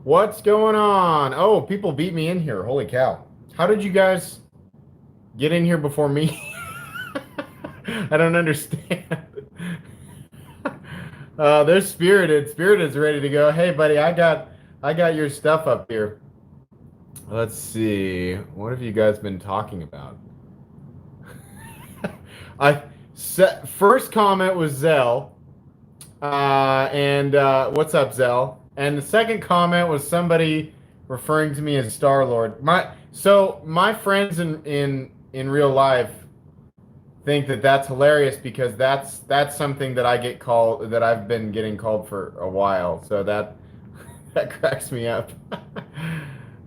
What's going on? Oh, people beat me in here. Holy cow. How did you guys get in here before me? I don't understand. There's Spirited. Spirited's ready to go. Hey, buddy, I got your stuff up here. Let's see. What have you guys been talking about? I first comment was Zell. And what's up, Zell? And the second comment was somebody referring to me as Star Lord. My friends in real life think that that's hilarious because that's something that I've been getting called for a while. So that that cracks me up.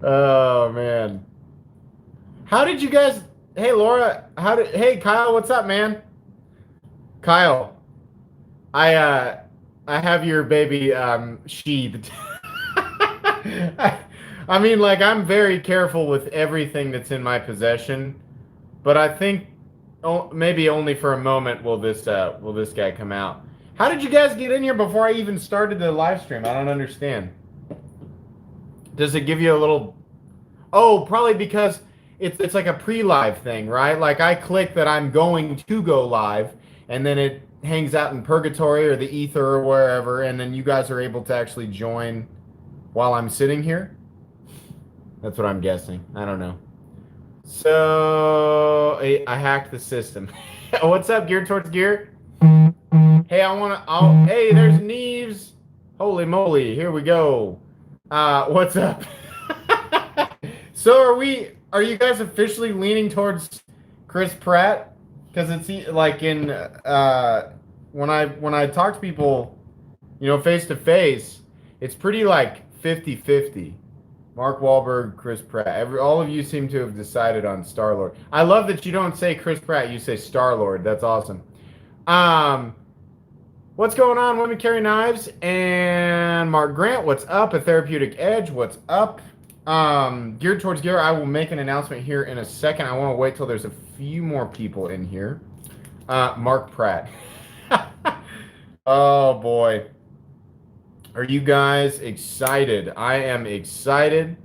Oh man. How did you guys Hey Laura, hey Kyle, what's up, man? Kyle, I have your baby sheathed. I mean, like, I'm very careful with everything that's in my possession, but I think maybe only for a moment will this guy come out. How did you guys get in here before I even started the live stream? I don't understand. Does it give you a little? Oh, probably because it's like a pre-live thing, right? Like I click that I'm going to go live, and then it hangs out in purgatory or the ether or wherever, and then you guys are able to actually join while I'm sitting here. That's what I'm guessing. I don't know. So I hacked the system. What's up, Gear Towards Gear? Hey, hey, there's Neves. Holy moly, here we go. What's up? So are you guys officially leaning towards Chris Pratt? Because it's like when I talk to people, face to face, it's pretty like 50-50. Mark Wahlberg, Chris Pratt. All of you seem to have decided on Star-Lord. I love that you don't say Chris Pratt, you say Star-Lord. That's awesome. What's going on, Women Carry Knives? And Mark Grant, what's up? A Therapeutic Edge, what's up? Geared Towards Gear, I will make an announcement here in a second. I want to wait till there's a few more people in here. Mark Pratt. Oh, boy. Are you guys excited? I am excited.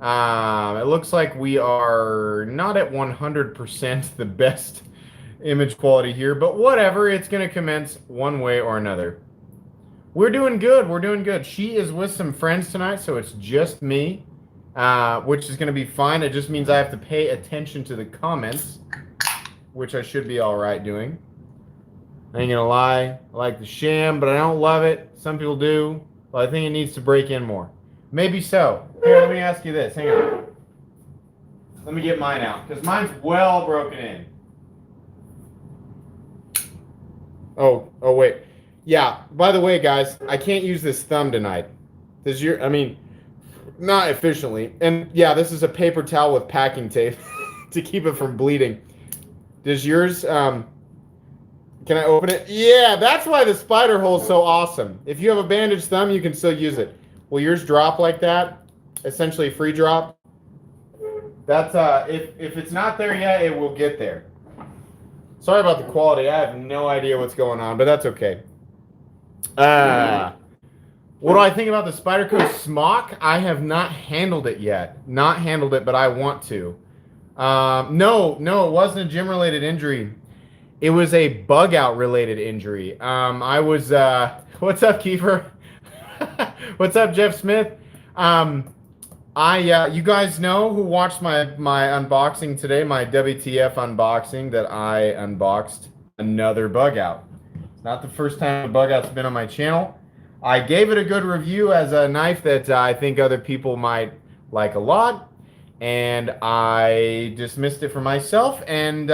It looks like we are not at 100% the best image quality here, but whatever. It's going to commence one way or another. We're doing good. We're doing good. She is with some friends tonight, so it's just me, which is going to be fine. It just means I have to pay attention to the comments, which I should be all right doing. I ain't gonna lie, I like the sham, but I don't love it. Some people do, but I think it needs to break in more. Maybe so. Here, let me ask you this. Hang on. Let me get mine out, because mine's well broken in. Oh, wait. Yeah, by the way, guys, I can't use this thumb tonight. Not efficiently. And yeah, this is a paper towel with packing tape to keep it from bleeding. Does yours, can I open it? Yeah, that's why the spider hole is so awesome. If you have a bandaged thumb, you can still use it. Will yours drop like that? Essentially free drop? That's, if it's not there yet, it will get there. Sorry about the quality. I have no idea what's going on, but that's okay. What do I think about the Spyderco smock? I have not handled it yet. Not handled it, but I want to. No, it wasn't a gym-related injury. It was a bug-out related injury. I was, what's up, Kiefer? What's up, Jeff Smith? You guys know who watched my unboxing today, my WTF unboxing, that I unboxed another bug-out. It's not the first time a bug-out's been on my channel. I gave it a good review as a knife that I think other people might like a lot, and I dismissed it for myself, and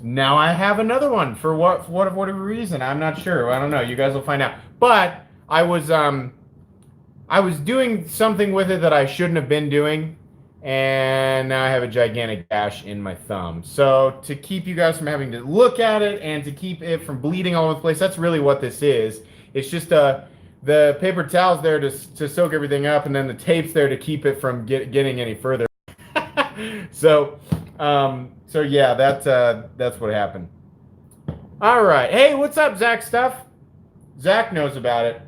now I have another one for whatever reason. I'm not sure. I don't know. You guys will find out. But I was doing something with it that I shouldn't have been doing, and now I have a gigantic gash in my thumb. So to keep you guys from having to look at it and to keep it from bleeding all over the place, that's really what this is. It's just the paper towel's there to soak everything up, and then the tape's there to keep it from getting any further. So yeah, that's what happened. All right. Hey, what's up, Zach Stuff? Zach knows about it.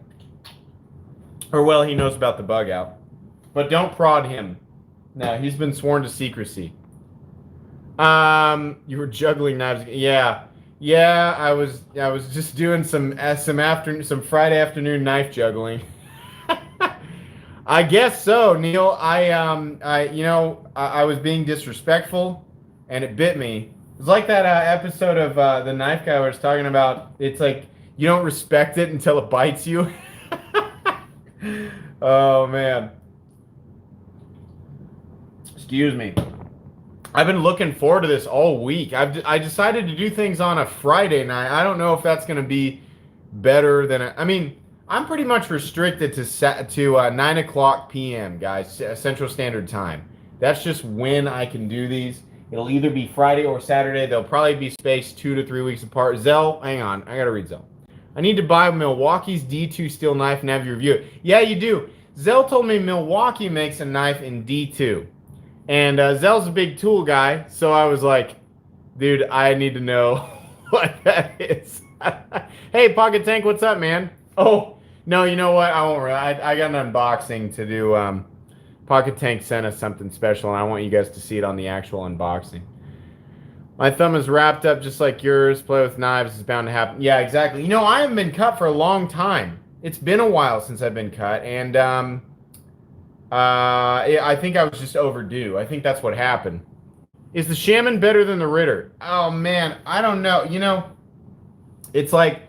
Or, well, he knows about the bug out. But don't prod him. No, he's been sworn to secrecy. You were juggling knives. Yeah. Yeah, I was just doing some Friday afternoon knife juggling. I guess so, Neil. I was being disrespectful, and it bit me. It's like that episode of the knife guy I was talking about. It's like you don't respect it until it bites you. Oh man. Excuse me. I've been looking forward to this all week. I decided to do things on a Friday night. I don't know if that's going to be better than I mean, I'm pretty much restricted to 9 o'clock p.m. guys, Central Standard Time. That's just when I can do these. It'll either be Friday or Saturday. They'll probably be spaced 2 to 3 weeks apart. Zell, hang on, I gotta read Zell. I need to buy Milwaukee's D2 steel knife and have you review it. Yeah, you do. Zell told me Milwaukee makes a knife in D2. And Zell's a big tool guy, so I was like, dude, I need to know what that is. Hey, Pocket Tank, what's up, man? Oh, no, you know what? I won't. I got an unboxing to do. Pocket Tank sent us something special, and I want you guys to see it on the actual unboxing. My thumb is wrapped up just like yours. Play with knives is bound to happen. Yeah, exactly. You know, I haven't been cut for a long time. It's been a while since I've been cut, and I think I was just overdue. I think that's what happened. Is the Shaman better than the Ritter? Oh, man, I don't know. You know, it's like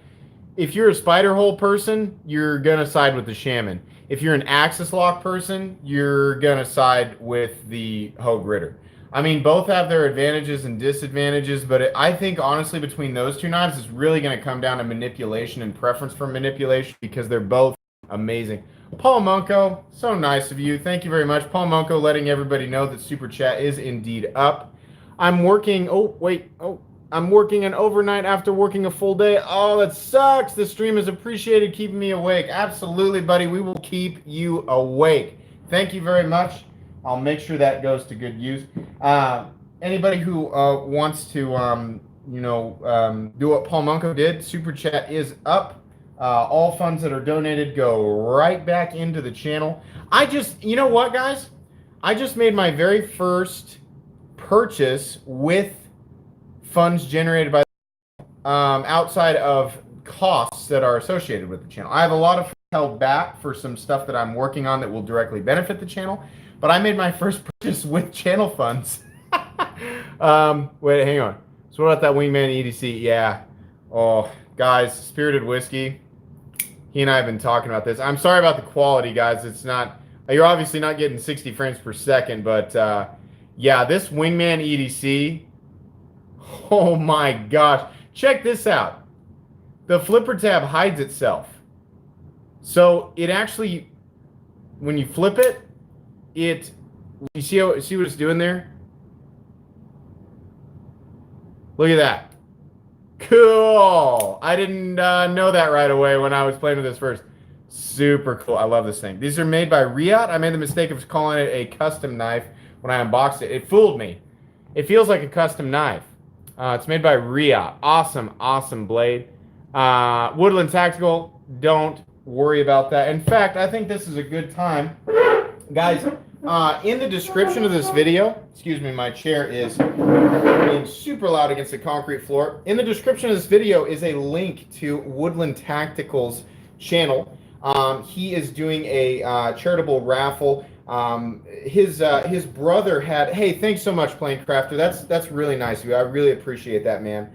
if you're a spider hole person, you're going to side with the Shaman. If you're an axis lock person, you're going to side with the Hogue Ritter. I mean, both have their advantages and disadvantages, but I think, honestly, between those two knives, it's really going to come down to manipulation and preference for manipulation because they're both amazing. Paul Monco, so nice of you. Thank you very much. Paul Monco letting everybody know that Super Chat is indeed up. I'm working an overnight after working a full day. Oh, that sucks. The stream is appreciated, keeping me awake. Absolutely, buddy. We will keep you awake. Thank you very much. I'll make sure that goes to good use. Anybody who wants to, do what Paul Monco did, Super Chat is up. All funds that are donated go right back into the channel. You know what, guys? I just made my very first purchase with funds generated by outside of costs that are associated with the channel. I have a lot of held back for some stuff that I'm working on that will directly benefit the channel, but I made my first purchase with channel funds. Wait, hang on. So what about that Wingman EDC? Yeah. Oh, guys, Spirited Whiskey. He and I have been talking about this. I'm sorry about the quality, guys. It's not, you're obviously not getting 60 frames per second, but yeah, this Wingman EDC, oh my gosh. Check this out. The flipper tab hides itself. So it actually, when you flip it, you see what it's doing there? Look at that. Cool. I didn't know that right away when I was playing with this first. Super cool. I love this thing. These are made by Riot. I made the mistake of calling it a custom knife when I unboxed it. It fooled me. It feels like a custom knife. It's made by Riot. Awesome, awesome blade. Woodland Tactical, don't worry about that. In fact, I think this is a good time. Guys, in the description of this video, excuse me, my chair is being super loud against the concrete floor. In the description of this video is a link to Woodland Tactical's channel. He is doing a charitable raffle. His brother had, hey, thanks so much, Plane Crafter. That's really nice of you. I really appreciate that, man.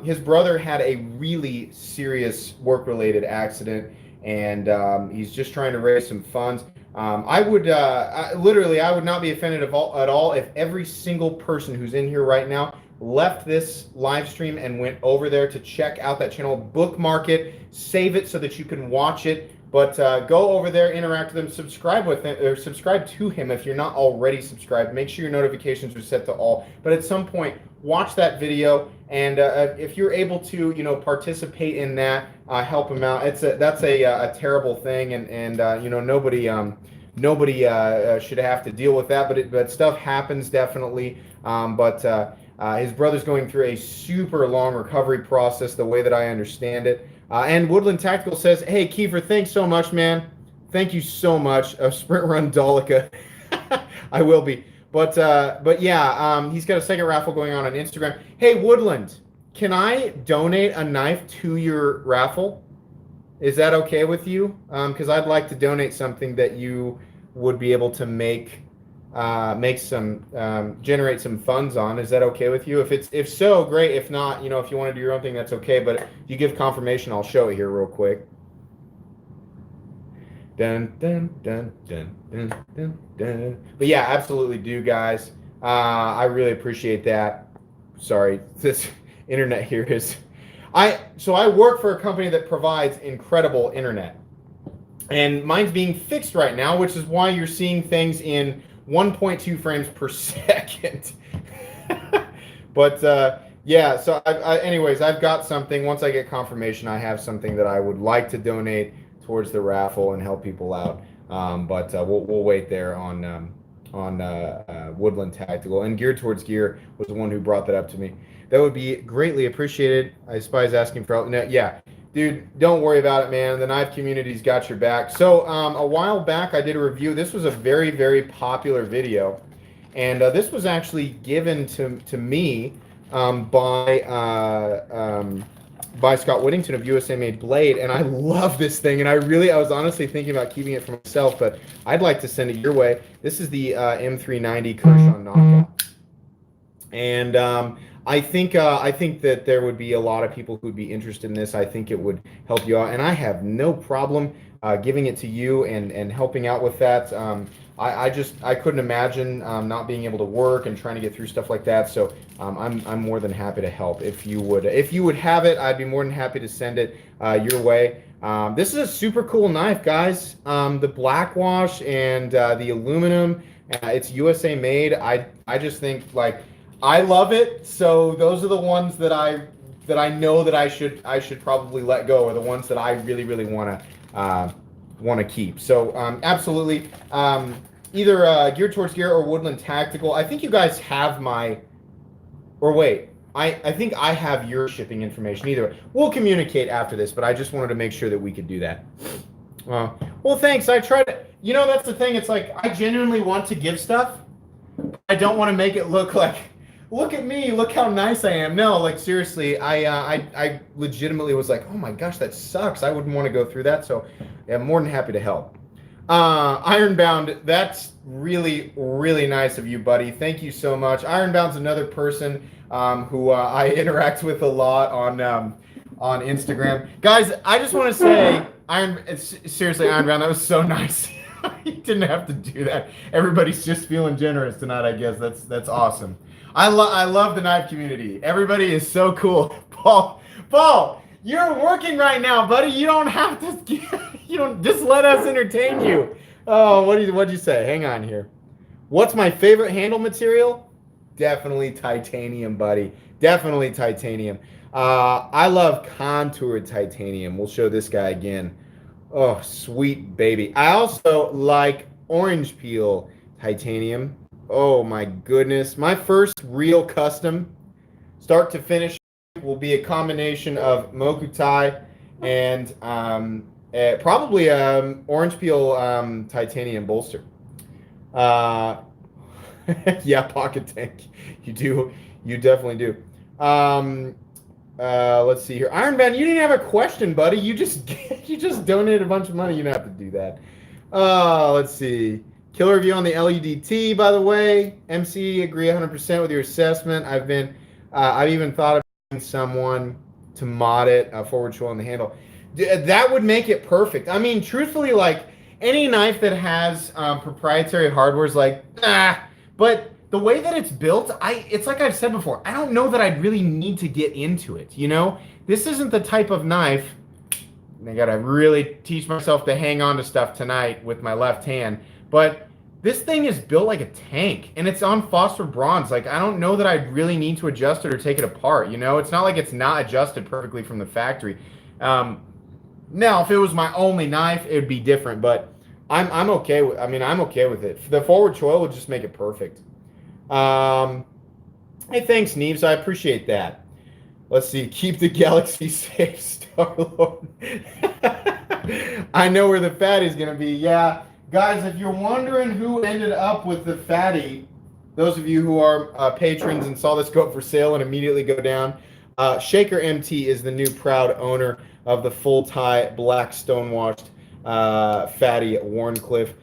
His brother had a really serious work-related accident, and he's just trying to raise some funds. I would not be offended at all if every single person who's in here right now left this live stream and went over there to check out that channel, bookmark it, save it so that you can watch it. But go over there, interact with him, subscribe with him, or subscribe to him if you're not already subscribed. Make sure your notifications are set to all. But at some point, watch that video, and if you're able to, participate in that, help him out. That's a terrible thing, and nobody should have to deal with that. But stuff happens definitely. His brother's going through a super long recovery process, the way that I understand it. And Woodland Tactical says, hey, Kiefer, thanks so much, man. Thank you so much. Sprint Run Dolica. I will be. But yeah, he's got a second raffle going on Instagram. Hey, Woodland, can I donate a knife to your raffle? Is that okay with you? Because I'd like to donate something that you would be able to make some generate some funds on. Is that okay with you? If so, great. If not, if you want to do your own thing, that's okay. But if you give confirmation, I'll show it here real quick. Dun, dun, dun, dun, dun, dun, dun. But yeah, absolutely do, guys. I really appreciate that. Sorry, this internet here is. So I work for a company that provides incredible internet, and mine's being fixed right now, which is why you're seeing things in 1.2 frames per second. But yeah, so anyways, I've got something. Once I get confirmation, I have something that I would like to donate towards the raffle and help people out. But we'll wait there on Woodland Tactical. And Geared Towards Gear was the one who brought that up to me. That would be greatly appreciated. I despise asking for help. No, yeah, dude, don't worry about it, man. The knife community's got your back. So a while back, I did a review. This was a very, very popular video. And this was actually given to me by Scott Whittington of USA Made Blade, and I love this thing, and I was honestly thinking about keeping it for myself, but I'd like to send it your way. This is the M390 Kershaw Knockout, and I think that there would be a lot of people who'd be interested in this. I think it would help you out, and I have no problem giving it to you and helping out with that. I couldn't imagine not being able to work and trying to get through stuff like that. So I'm more than happy to help. If you would have it, I'd be more than happy to send it your way. This is a super cool knife, guys. The black wash and the aluminum, it's USA made. I just think, like, I love it. So those are the ones that I know that I should probably let go, or the ones that I really, really want to keep. So absolutely. Either Geared Towards Gear or Woodland Tactical. I think you guys have I think I have your shipping information. Either way, we'll communicate after this, but I just wanted to make sure that we could do that. Well, thanks. I tried to, that's the thing. It's like, I genuinely want to give stuff. I don't want to make it look like, look at me, look how nice I am. No, like, seriously, I legitimately was like, oh my gosh, that sucks. I wouldn't want to go through that. So yeah, I'm more than happy to help. Ironbound, that's really, really nice of you, buddy. Thank you so much. Ironbound's another person who I interact with a lot on Instagram. Guys, I just want to say, seriously, Ironbound, that was so nice. You didn't have to do that. Everybody's just feeling generous tonight, I guess. That's awesome. I love the knife community. Everybody is so cool. Paul, you're working right now, buddy. You don't have to. You don't just let us entertain you. Oh, what'd you say? Hang on here. What's my favorite handle material? Definitely titanium, buddy. Definitely titanium. I love contoured titanium. We'll show this guy again. Oh, sweet baby. I also like orange peel titanium. Oh my goodness. My first real custom, start to finish, will be a combination of Mokutai and probably orange peel titanium bolster. Yeah, pocket tank. You definitely do. Let's see here. Ironbound, you didn't have a question, buddy. You just donated a bunch of money. You don't have to do that. Let's see. Killer review on the LUDT, by the way. MC, agree 100% with your assessment. I've even thought of having someone to mod it, forward show on the handle. That would make it perfect. I mean, truthfully, like, any knife that has proprietary hardware is like, but the way that it's built, it's like I've said before, I don't know that I'd really need to get into it, This isn't the type of knife, and I gotta really teach myself to hang on to stuff tonight with my left hand, but this thing is built like a tank, and it's on phosphor bronze. Like, I don't know that I'd really need to adjust it or take it apart, It's not like it's not adjusted perfectly from the factory. Now, if it was my only knife, it would be different, but I'm okay with. I'm okay with it. The forward choil would just make it perfect. Hey, thanks, Neves. I appreciate that. Let's see. Keep the galaxy safe, Star-Lord. I know where the fatty's gonna be. Yeah, guys, if you're wondering who ended up with the fatty, those of you who are patrons and saw this go up for sale and immediately go down, Shaker MT is the new proud owner of the full tie black stonewashed fatty Warncliffe.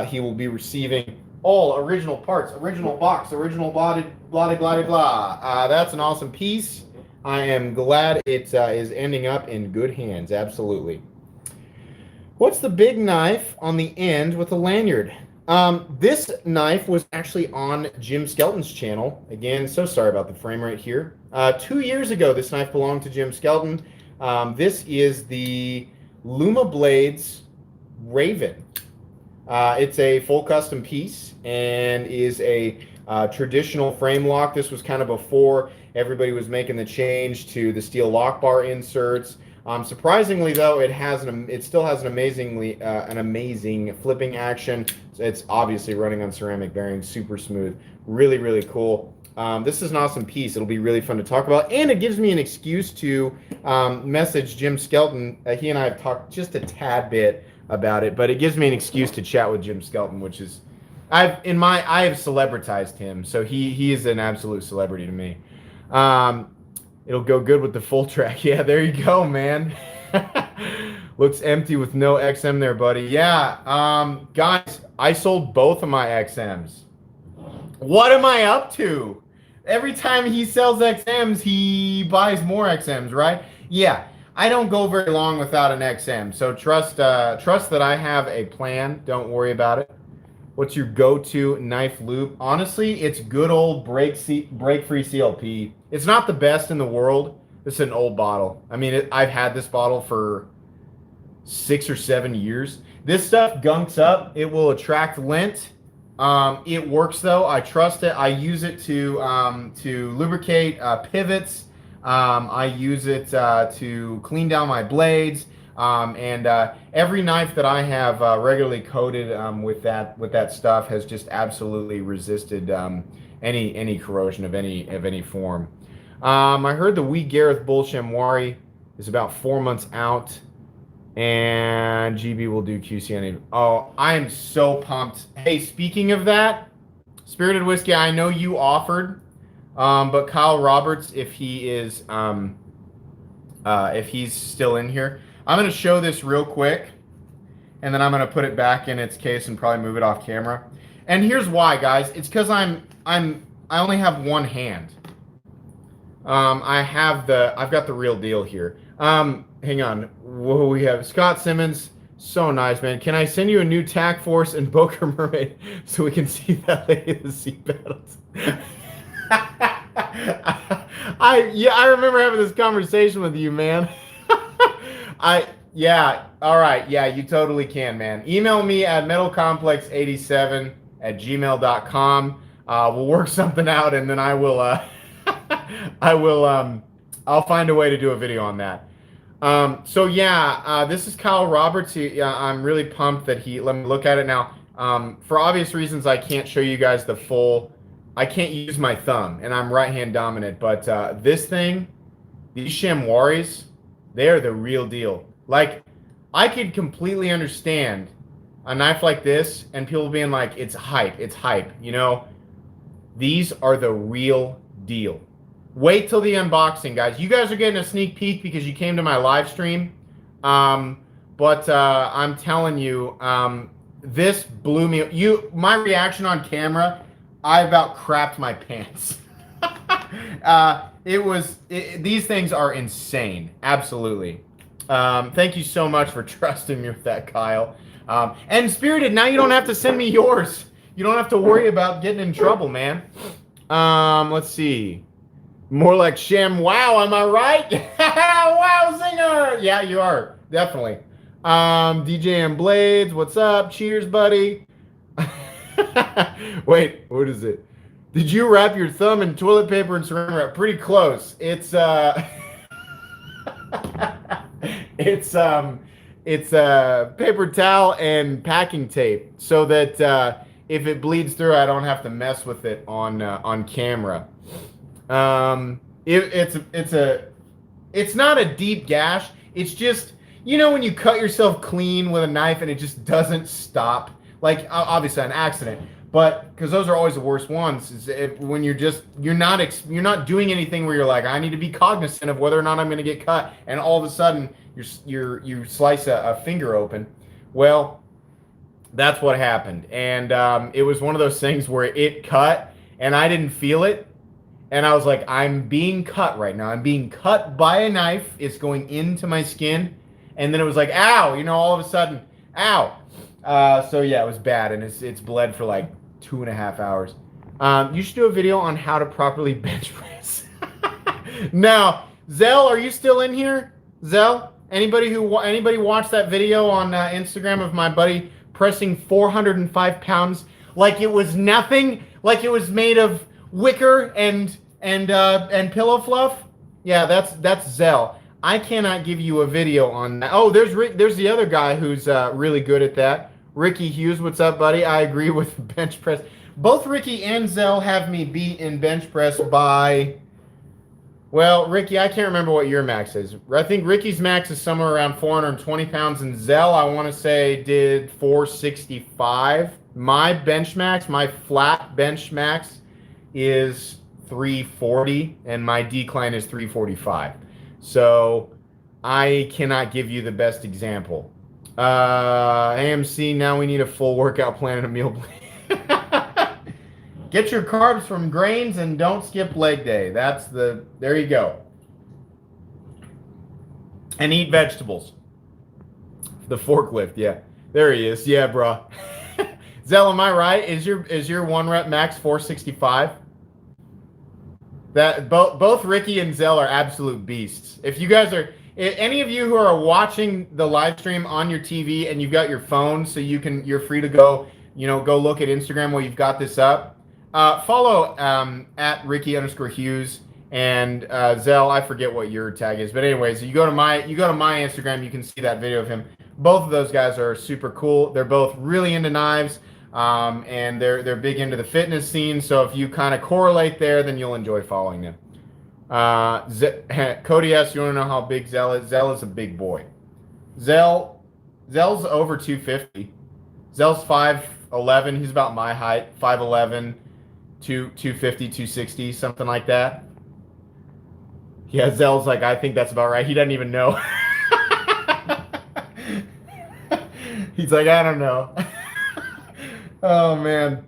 He will be receiving all original parts, original box, original body, blah, blah, blah, blah. That's an awesome piece. I am glad it is ending up in good hands. Absolutely. What's the big knife on the end with the lanyard? This knife was actually on Jim Skelton's channel. Again, so sorry about the frame rate here. 2 years ago, this knife belonged to Jim Skelton. This is the Luma Blades Raven. It's a full custom piece and is a traditional frame lock. This was kind of before everybody was making the change to the steel lock bar inserts. Surprisingly, though, it still has an amazing flipping action. It's obviously running on ceramic bearings, super smooth, really, really cool. This is an awesome piece. It'll be really fun to talk about, and it gives me an excuse to message Jim Skelton. He and I have talked just a tad bit about it, but it gives me an excuse to chat with Jim Skelton, which is, I have celebritized him, so he is an absolute celebrity to me. It'll go good with the full track. Yeah, there you go, man. Looks empty with no XM there, buddy. Yeah, guys, I sold both of my XMs. What am I up to? Every time he sells XMs, he buys more XMs, right? Yeah, I don't go very long without an XM, so trust that I have a plan. Don't worry about it. What's your go-to knife loop? Honestly, it's good old break-free CLP. It's not the best in the world. This is an old bottle. I mean, I've had this bottle for 6 or 7 years. This stuff gunks up. It will attract lint. It works though. I trust it. I use it to lubricate pivots. I use it to clean down my blades. And every knife that I have regularly coated with that stuff has just absolutely resisted any corrosion of any form. I heard the Wee Gareth Bull Chamois is about 4 months out, and GB will do QC on it. Oh, I am so pumped! Hey, speaking of that, Spirited Whiskey, I know you offered, but Kyle Roberts, if he's still in here. I'm going to show this real quick, and then I'm going to put it back in its case and probably move it off camera. And here's why, guys. It's because I only have one hand. I've got the real deal here. Hang on. Whoa, we have Scott Simmons. So nice, man. Can I send you a new Tack Force and Boca Mermaid so we can see that lady in the sea battles? I remember having this conversation with you, man. All right, yeah, you totally can, man. Email me at metalcomplex87@gmail.com. We'll work something out, and then I'll find a way to do a video on that. This is Kyle Roberts. I'm really pumped that let me look at it now. For obvious reasons, I can't show you guys the full. I can't use my thumb, and I'm right-hand dominant, but this thing, these chamois, they are the real deal. Like, I could completely understand a knife like this and people being like, it's hype, you know? These are the real deal. Wait till the unboxing, guys. You guys are getting a sneak peek because you came to my live stream. But I'm telling you, this blew me. My reaction on camera, I about crapped my pants. These things are insane. Absolutely. Thank you so much for trusting me with that, Kyle. And Spirited, now you don't have to send me yours. You don't have to worry about getting in trouble, man. Let's see. More like Sham Wow, am I right? Wow, singer! Yeah, you are. Definitely. DJM Blades, what's up? Cheers, buddy. Wait, what is it? Did you wrap your thumb in toilet paper and saran wrap? Pretty close. It's paper towel and packing tape so that if it bleeds through, I don't have to mess with it on camera. It's not a deep gash. It's just, you know when you cut yourself clean with a knife and it just doesn't stop? Like obviously an accident, but because those are always the worst ones. Is when you're not doing anything where you're like, I need to be cognizant of whether or not I'm going to get cut, and all of a sudden you slice a finger open. Well, that's what happened, and it was one of those things where it cut and I didn't feel it, and I was like, I'm being cut right now. I'm being cut by a knife. It's going into my skin, and then it was like, ow! You know, all of a sudden, ow! So yeah, it was bad, and it's bled for like 2.5 hours. You should do a video on how to properly bench press. Now, Zell, are you still in here? Zell, anybody watched that video on Instagram of my buddy pressing 405 pounds like it was nothing, like it was made of wicker and pillow fluff? Yeah, that's Zell. I cannot give you a video on that. Oh, there's the other guy who's really good at that. Ricky Hughes, what's up, buddy? I agree with bench press. Both Ricky and Zell have me beat in bench press by, well, Ricky, I can't remember what your max is. I think Ricky's max is somewhere around 420 pounds, and Zell, I want to say, did 465. My bench max, my flat bench max is 340, and my decline is 345. So I cannot give you the best example. AMC, now we need a full workout plan and a meal plan. Get your carbs from grains and don't skip leg day. There you go. And eat vegetables. The forklift, yeah. There he is. Yeah, bro. Zell, am I right? Is your 1 rep max 465? That both Ricky and Zell are absolute beasts. If you guys are, any of you who are watching the live stream on your TV and you've got your phone, so you're free to go look at Instagram while you've got this up. Follow at Ricky_Hughes and Zell. I forget what your tag is, but anyways, you go to my Instagram, you can see that video of him. Both of those guys are super cool. They're both really into knives. And they're big into the fitness scene. So if you kind of correlate there, then you'll enjoy following them. Cody S, you want to know how big Zell is? Zell is a big boy. Zell's over 250. Zell's 5'11". He's about my height, 5'11", 250, 260, something like that. Yeah, Zell's like, I think that's about right. He doesn't even know. He's like, I don't know. Oh, man.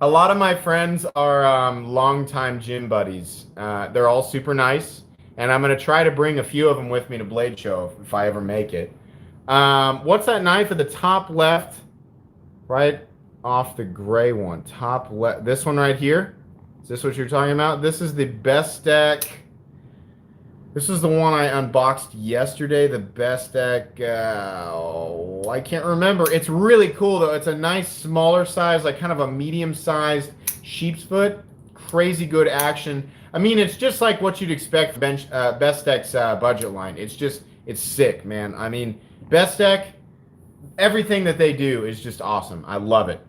A lot of my friends are longtime gym buddies. They're all super nice, and I'm going to try to bring a few of them with me to Blade Show if I ever make it. What's that knife at the top left? Right off the gray one. Top left. This one right here? Is this what you're talking about? This is the Best Deck. This is the one I unboxed yesterday, the Best Deck, I can't remember. It's really cool, though. It's a nice, smaller size, like kind of a medium-sized sheep's foot. Crazy good action. I mean, it's just like what you'd expect from Best Deck's budget line. It's sick, man. I mean, Best Deck, everything that they do is just awesome. I love it.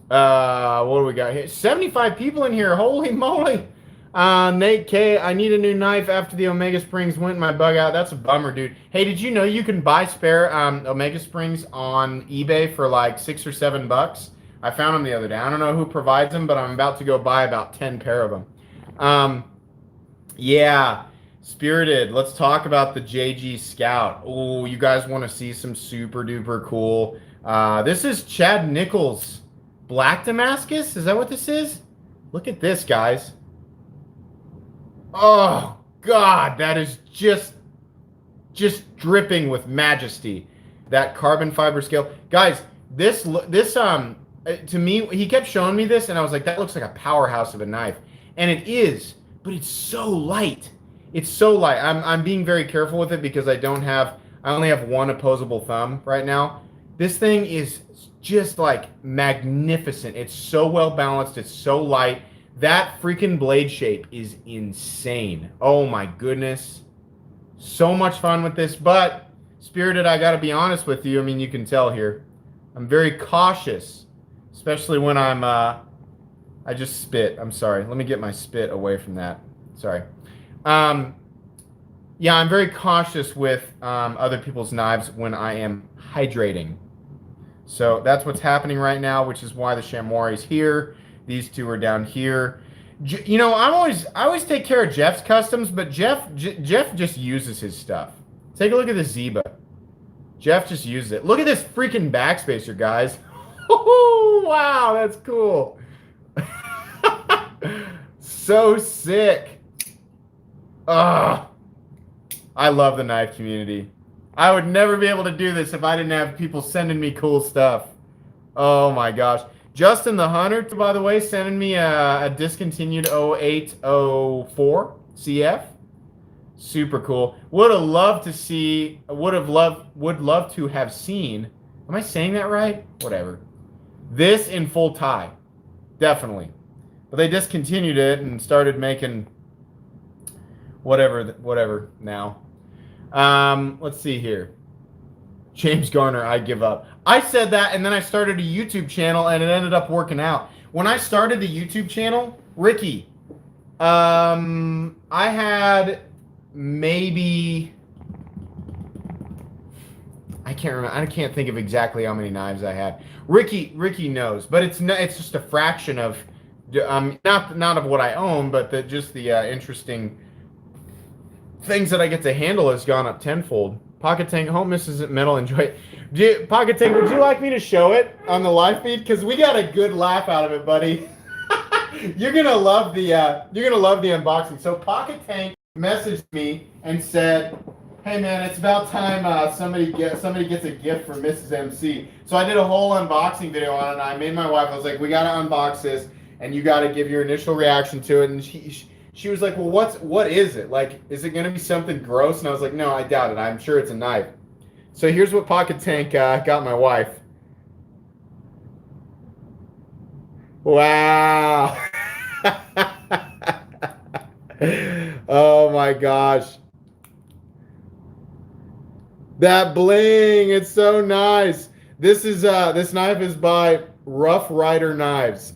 What do we got here? 75 people in here. Holy moly. Nate K, I need a new knife after the Omega Springs went my bug out. That's a bummer, dude. Hey, did you know you can buy spare Omega Springs on eBay for like $6 or $7? I found them the other day. I don't know who provides them, but I'm about to go buy about 10 pair of them. Yeah, Spirited. Let's talk about the JG Scout. Oh, you guys want to see some super duper cool. This is Chad Nichols Black Damascus. Is that what this is? Look at this, guys. Oh God, that is just dripping with majesty. That carbon fiber scale, guys. This to me, he kept showing me this, and I was like, that looks like a powerhouse of a knife, and it is, but it's so light. It's so light. I'm being very careful with it because I only have one opposable thumb right now. This thing is just like magnificent. It's so well balanced. It's so light. That freaking blade shape is insane. Oh my goodness. So much fun with this, but Spirited, I gotta be honest with you. I mean, you can tell here. I'm very cautious, especially when I just spit. I'm sorry. Let me get my spit away from that. Sorry. Yeah, I'm very cautious with other people's knives when I am hydrating. So that's what's happening right now, which is why the chamois is here. These two are down here. You know, I always take care of Jeff's customs, but Jeff just uses his stuff. Take a look at the Zeba. Jeff just uses it. Look at this freaking backspacer, guys. Wow, that's cool. So sick. Ugh. I love the knife community. I would never be able to do this if I didn't have people sending me cool stuff. Oh my gosh. Justin the Hunter, by the way, sending me a discontinued 0804 CF. Super cool. Would love to have seen. Am I saying that right? Whatever. This in full tie. Definitely. But they discontinued it and started making whatever now. Let's see here. James Garner, I give up. I said that, and then I started a YouTube channel, and it ended up working out. When I started the YouTube channel, Ricky, I had maybe, I can't remember. I can't think of exactly how many knives I had. Ricky knows, but it's just a fraction of, not of what I own, but just the interesting things that I get to handle has gone up tenfold. Pocket Tank, home miss isn't metal. Enjoy it. Pocket Tank, would you like me to show it on the live feed? Because we got a good laugh out of it, buddy. You're gonna love the unboxing. So Pocket Tank messaged me and said, "Hey man, it's about time somebody gets a gift for Mrs. MC." So I did a whole unboxing video on it. And I made my wife. I was like, "We gotta unbox this, and you gotta give your initial reaction to it." And she was like, "Well, what is it? Like, is it going to be something gross?" And I was like, "No, I doubt it. I'm sure it's a knife." So here's what Pocket Tank got my wife. Wow. Oh my gosh. That bling, it's so nice. This knife is by Rough Rider Knives.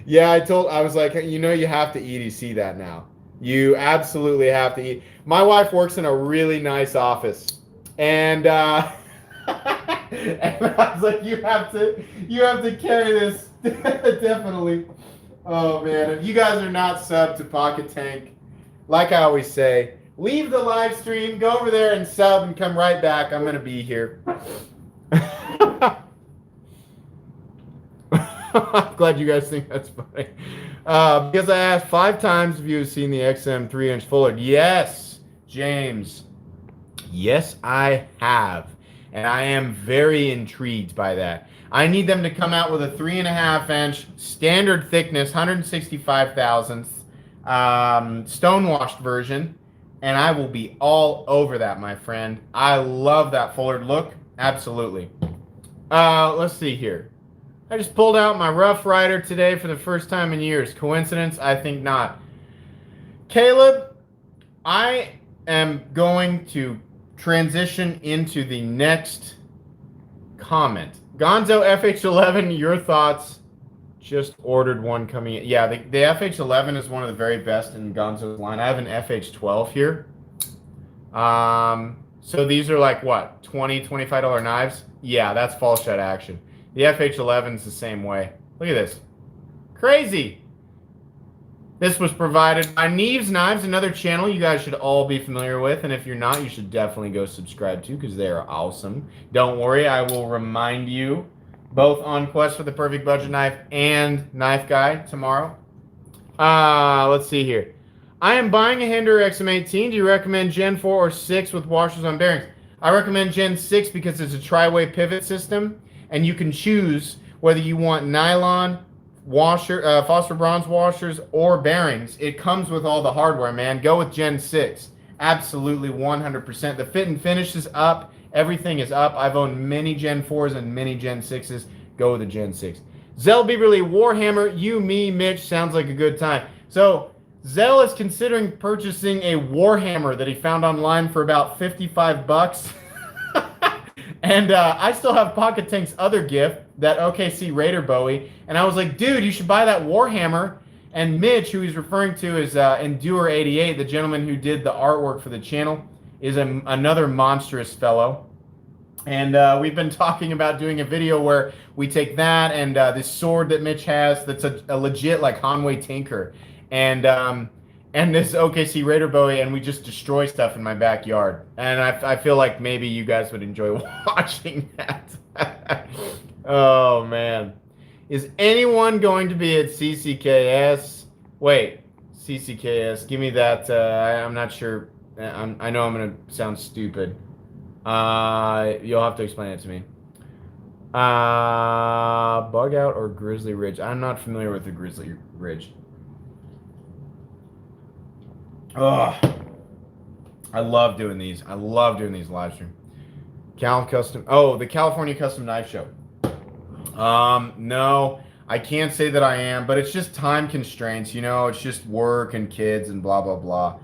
Yeah, I was like, you know, you have to EDC that now. You absolutely have to eat. My wife works in a really nice office, and and I was like, you have to carry this definitely. Oh man, if you guys are not subbed to Pocket Tank, like I always say, leave the live stream, go over there and sub, and come right back. I'm gonna be here. I'm glad you guys think that's funny. Because I asked 5 times if you have seen the XM 3-inch Fuller. Yes, James. Yes, I have. And I am very intrigued by that. I need them to come out with a 3.5-inch standard thickness, 165 thousandths, stonewashed version. And I will be all over that, my friend. I love that Fuller look. Absolutely. Let's see here. I just pulled out my Rough Rider today for the first time in years. Coincidence? I think not. Caleb, I am going to transition into the next comment. Gonzo FH11, your thoughts? Just ordered one coming in. Yeah, the FH11 is one of the very best in Gonzo's line. I have an FH12 here. So these are like what, $20, $25 knives? Yeah, that's fall shut action. The FH11 is the same way. Look at this. Crazy. This was provided by Neves Knives, another channel you guys should all be familiar with. And if you're not, you should definitely go subscribe to because they are awesome. Don't worry, I will remind you both on Quest for the Perfect Budget Knife and Knife Guy tomorrow. Let's see here. I am buying a Hinderer XM18. Do you recommend Gen 4 or 6 with washers on bearings? I recommend Gen 6 because it's a tri-way pivot system. And you can choose whether you want nylon, phosphor bronze washers, or bearings. It comes with all the hardware, man. Go with Gen 6. Absolutely 100%. The fit and finish is up. Everything is up. I've owned many Gen 4s and many Gen 6s. Go with the Gen 6. Zell Beaverly Warhammer, you, me, Mitch, sounds like a good time. So Zell is considering purchasing a Warhammer that he found online for about 55 bucks. And I still have Pocket Tank's other gift, that OKC Raider Bowie. And I was like, dude, you should buy that Warhammer. And Mitch, who he's referring to is Endure88, the gentleman who did the artwork for the channel, is another monstrous fellow. And we've been talking about doing a video where we take that and this sword that Mitch has that's a legit like Hanwei Tinker. And this OKC Raider Bowie, and we just destroy stuff in my backyard. And I feel like maybe you guys would enjoy watching that. Oh, man. Is anyone going to be at CCKS? Wait, CCKS. Give me that. I'm not sure. I know I'm going to sound stupid. You'll have to explain it to me. Bug Out or Grizzly Ridge? I'm not familiar with the Grizzly Ridge. Ugh. I love doing these. I love doing these live stream. The California Custom Knife Show. No, I can't say that I am, but it's just time constraints, it's just work and kids and blah, blah, blah.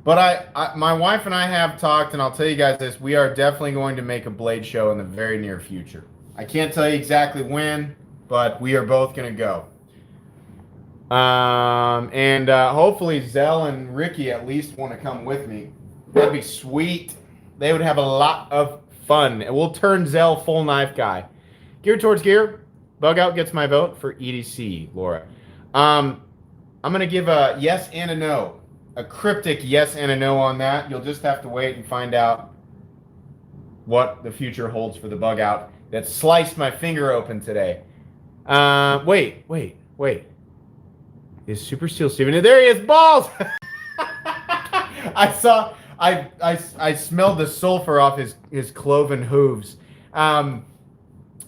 But my wife and I have talked, and I'll tell you guys this, we are definitely going to make a blade show in the very near future. I can't tell you exactly when, but we are both going to go. And hopefully Zell and Ricky at least want to come with me. That'd be sweet. They would have a lot of fun. And we'll turn Zell full knife guy. Gear towards gear. Bug Out gets my vote for EDC, Laura. I'm going to give a yes and a no. A cryptic yes and a no on that. You'll just have to wait and find out what the future holds for the Bug Out that sliced my finger open today. Wait. Is Super Steel Steven? There he is, balls! I smelled the sulfur off his cloven hooves.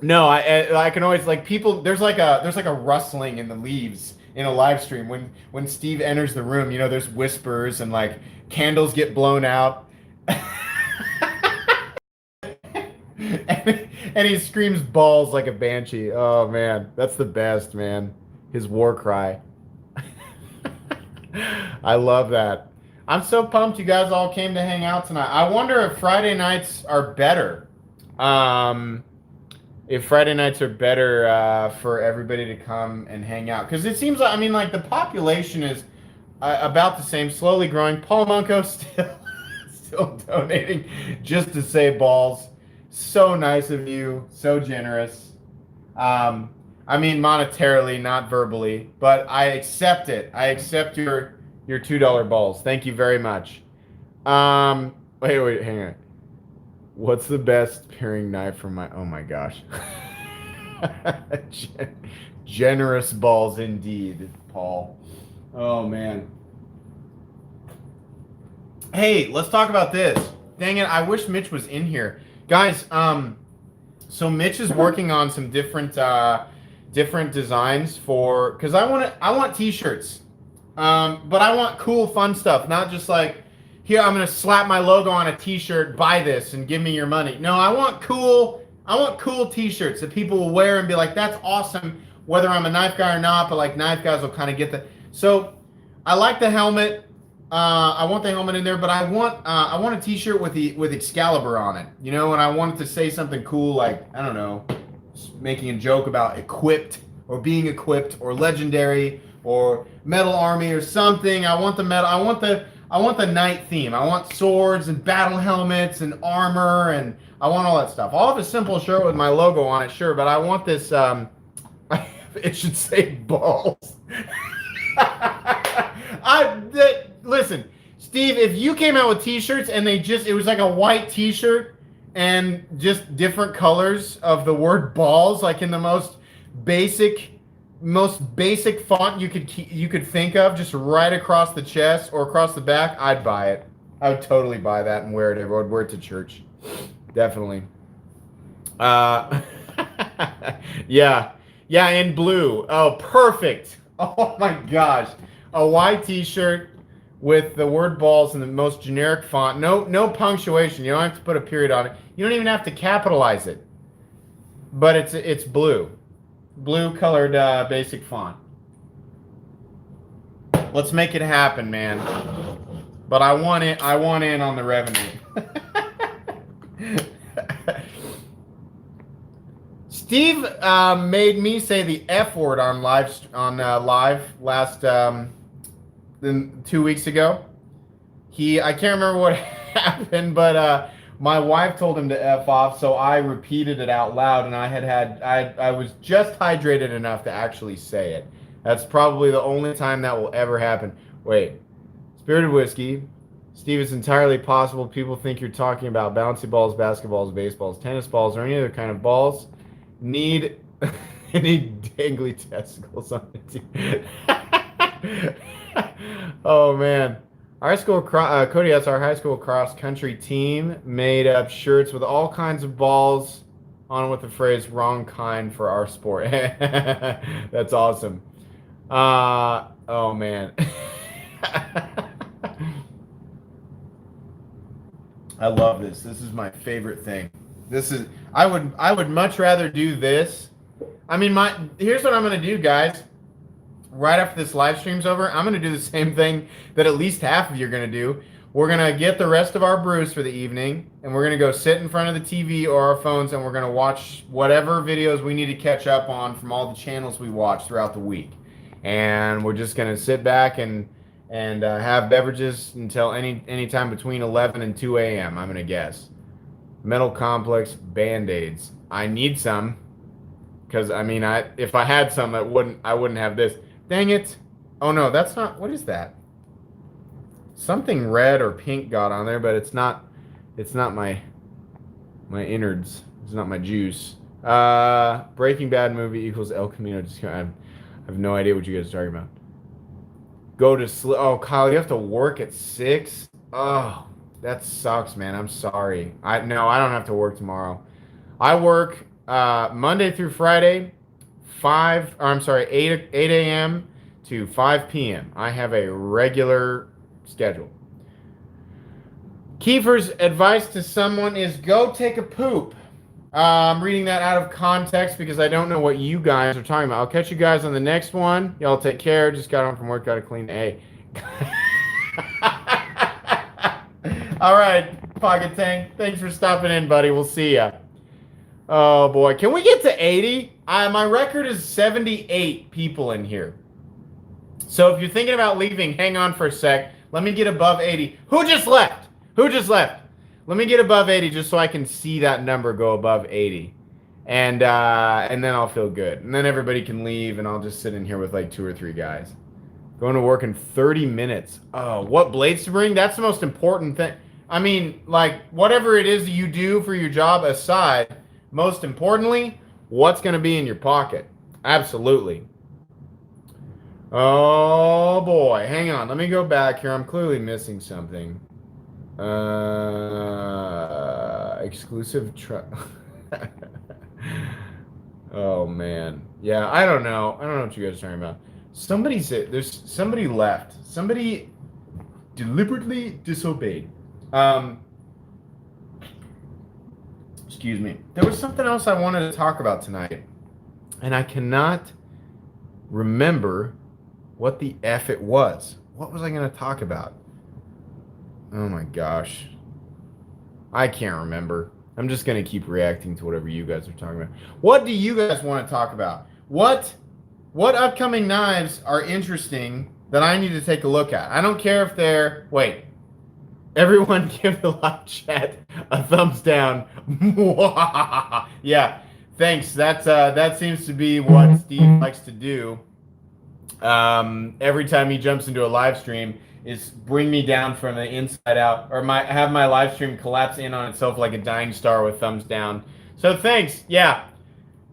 No, I can always like people. There's like a rustling in the leaves in a live stream when Steve enters the room. There's whispers and like candles get blown out, and he screams balls like a banshee. Oh man, that's the best, man. His war cry. I love that. I'm so pumped you guys all came to hang out tonight. I wonder if Friday nights are better. If Friday nights are better for everybody to come and hang out. Because it seems like, the population is about the same, slowly growing. Paul Munko still donating just to say balls. So nice of you. So generous. Monetarily, not verbally, but I accept it. I accept your $2 balls. Thank you very much. Wait, hang on. What's the best paring knife for my... Oh my gosh. Generous balls indeed, Paul. Oh man. Hey, let's talk about this. Dang it, I wish Mitch was in here. Guys, so Mitch is working on some different designs for... Because I want t-shirts. But I want cool, fun stuff, not just like... Here, I'm going to slap my logo on a t-shirt, buy this, and give me your money. No, I want cool t-shirts that people will wear and be like, that's awesome, whether I'm a knife guy or not, but like knife guys will kind of get that. So I like the helmet. I want the helmet in there, but I want a t-shirt with Excalibur on it, and I want it to say something cool, like, I don't know, making a joke about equipped or being equipped or legendary or metal army or something. I want the knight theme. I want swords and battle helmets and armor, and I want all that stuff. I'll have a simple shirt with my logo on it, sure, but I want this, it should say balls. Listen, Steve, if you came out with t-shirts and it was like a white t-shirt and just different colors of the word balls, like in the most basic font you could think of, just right across the chest or across the back, I'd buy it. I would totally buy that and wear it. I would wear it to church. Definitely. Yeah, in blue. Oh, perfect. Oh my gosh. A white t-shirt with the word balls in the most generic font. No punctuation. You don't have to put a period on it. You don't even have to capitalize it. But it's blue. Blue colored basic font. Let's make it happen, man. But I want in on the revenue. Steve made me say the F word on live last 2 weeks ago. I can't remember what happened, but my wife told him to F off, so I repeated it out loud, and I was just hydrated enough to actually say it. That's probably the only time that will ever happen. Wait, Spirited Whiskey. Steve, it's entirely possible people think you're talking about bouncy balls, basketballs, baseballs, tennis balls, or any other kind of balls. Need any dangly testicles on the team. Oh man. Cody, that's our high school cross country team, made up shirts with all kinds of balls on with the phrase "wrong kind" for our sport. That's awesome. Oh man. I love this. This is my favorite thing. I would much rather do this. I mean, here's what I'm gonna do, guys. Right after this live stream's over, I'm gonna do the same thing that at least half of you are gonna do. We're gonna get the rest of our brews for the evening, and we're gonna go sit in front of the TV or our phones, and we're gonna watch whatever videos we need to catch up on from all the channels we watch throughout the week. And we're just gonna sit back and have beverages until any time between 11 and 2 a.m. I'm gonna guess. Metal Complex Band-Aids. I need some, because I mean, if I had some, I wouldn't have this. Dang it! Oh no, that's not. What is that? Something red or pink got on there, but it's not. It's not my innards. It's not my juice. Breaking Bad movie equals El Camino. I have no idea what you guys are talking about. Go to sleep. Oh, Kyle, you have to work at 6. Oh, that sucks, man. I'm sorry. I don't have to work tomorrow. I work Monday through Friday, 8 a.m. to 5 p.m. I have a regular schedule. Kiefer's advice to someone is go take a poop. I'm reading that out of context because I don't know what you guys are talking about. I'll catch you guys on the next one. Y'all take care. Just got home from work. Got to clean. Hey. All right, Pocket Tank. Thanks for stopping in, buddy. We'll see ya. Oh, boy. Can we get to 80? My record is 78 people in here. So if you're thinking about leaving, hang on for a sec. Let me get above 80. Who just left? Let me get above 80 just so I can see that number go above 80. And then I'll feel good. And then everybody can leave, and I'll just sit in here with like 2 or 3 guys. Going to work in 30 minutes. Oh, what blades to bring? That's the most important thing. I mean, like, whatever it is you do for your job aside, most importantly, what's going to be in your pocket? Absolutely. Oh, boy. Hang on. Let me go back here. I'm clearly missing something. Exclusive Oh, man. Yeah, I don't know. I don't know what you guys are talking about. Somebody left. Somebody deliberately disobeyed. Excuse me. There was something else I wanted to talk about tonight, and I cannot remember what the F it was. What was I going to talk about? Oh my gosh. I can't remember. I'm just going to keep reacting to whatever you guys are talking about. What do you guys want to talk about? What upcoming knives are interesting that I need to take a look at? I don't care if they're... Wait. Everyone give the live chat a thumbs down. Yeah, thanks. That seems to be what Steve likes to do. Every time he jumps into a live stream is bring me down from the inside out, or have my live stream collapse in on itself like a dying star with thumbs down. So thanks. Yeah,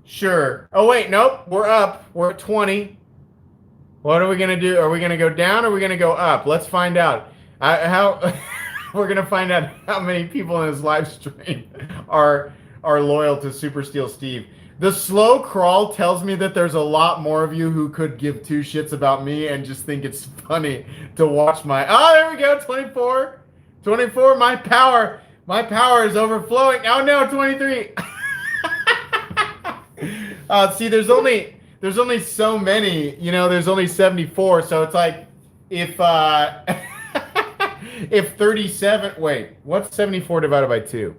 sure. Oh wait, nope. We're up. We're at 20. What are we gonna do? Are we gonna go down or are we gonna go up? Let's find out. We're gonna find out how many people in this live stream are loyal to Super Steel Steve. The slow crawl tells me that there's a lot more of you who could give 2 shits about me and just think it's funny to watch my... Oh, there we go, 24. 24, my power is overflowing. Oh no, 23. See, there's only so many, there's only 74, so it's like if 37, wait, what's 74 divided by 2?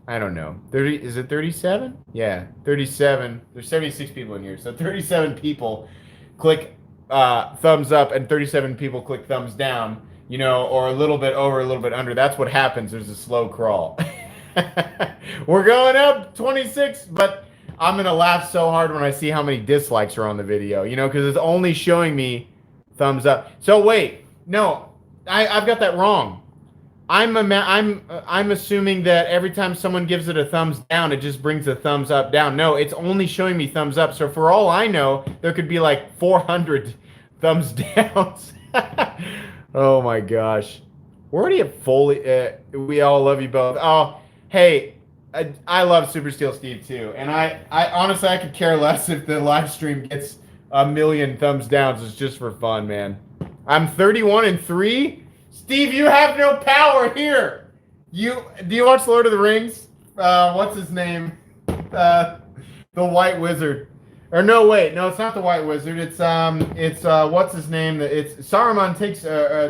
I don't know. 30, is it 37? Yeah, 37. There's 76 people in here. So 37 people click thumbs up and 37 people click thumbs down, or a little bit over, a little bit under. That's what happens. There's a slow crawl. We're going up 26, but I'm going to laugh so hard when I see how many dislikes are on the video, because it's only showing me thumbs up. So wait, no, I've got that wrong. I'm assuming that every time someone gives it a thumbs down, it just brings a thumbs up down. No, it's only showing me thumbs up. So for all I know, there could be like 400 thumbs downs. Oh my gosh. We're already at fully. We all love you both. Oh, hey, I love Super Steel Steve too. And I honestly, I could care less if the live stream gets a million thumbs downs. It's just for fun, man. I'm 31-3. Steve, you have no power here. Do you watch Lord of the Rings? What's his name? The White Wizard. Or no, wait, no, it's not the White Wizard. It's what's his name? It's Saruman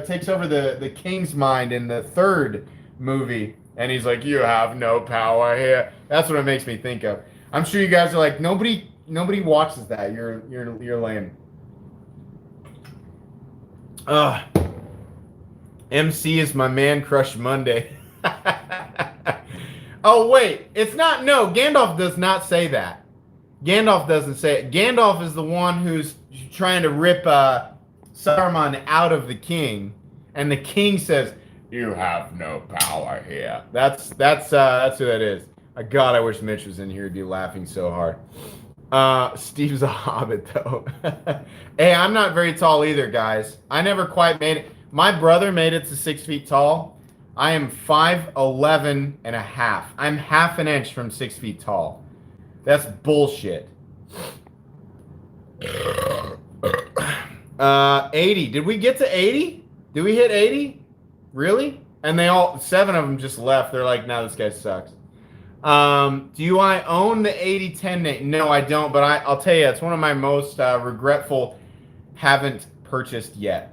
takes over the king's mind in the third movie, and he's like, "You have no power here." That's what it makes me think of. I'm sure you guys are like, nobody watches that. You're lame. MC is my man crush Monday. Oh, wait. It's not. No, Gandalf does not say that. Gandalf doesn't say it. Gandalf is the one who's trying to rip Saruman out of the king. And the king says, "You have no power here." That's who that is. God, I wish Mitch was in here. He'd be laughing so hard. Steve's a hobbit, though. Hey, I'm not very tall either, guys. I never quite made it. My brother made it to 6 feet tall. I am 5'11 and a half. I'm half an inch from 6 feet tall. That's bullshit. 80. Did we get to 80? Did we hit 80? Really? And 7 of them just left. They're like, "No, this guy sucks." Do I own the 8010 name? No, I don't, but I'll tell you, it's one of my most regretful haven't purchased yet.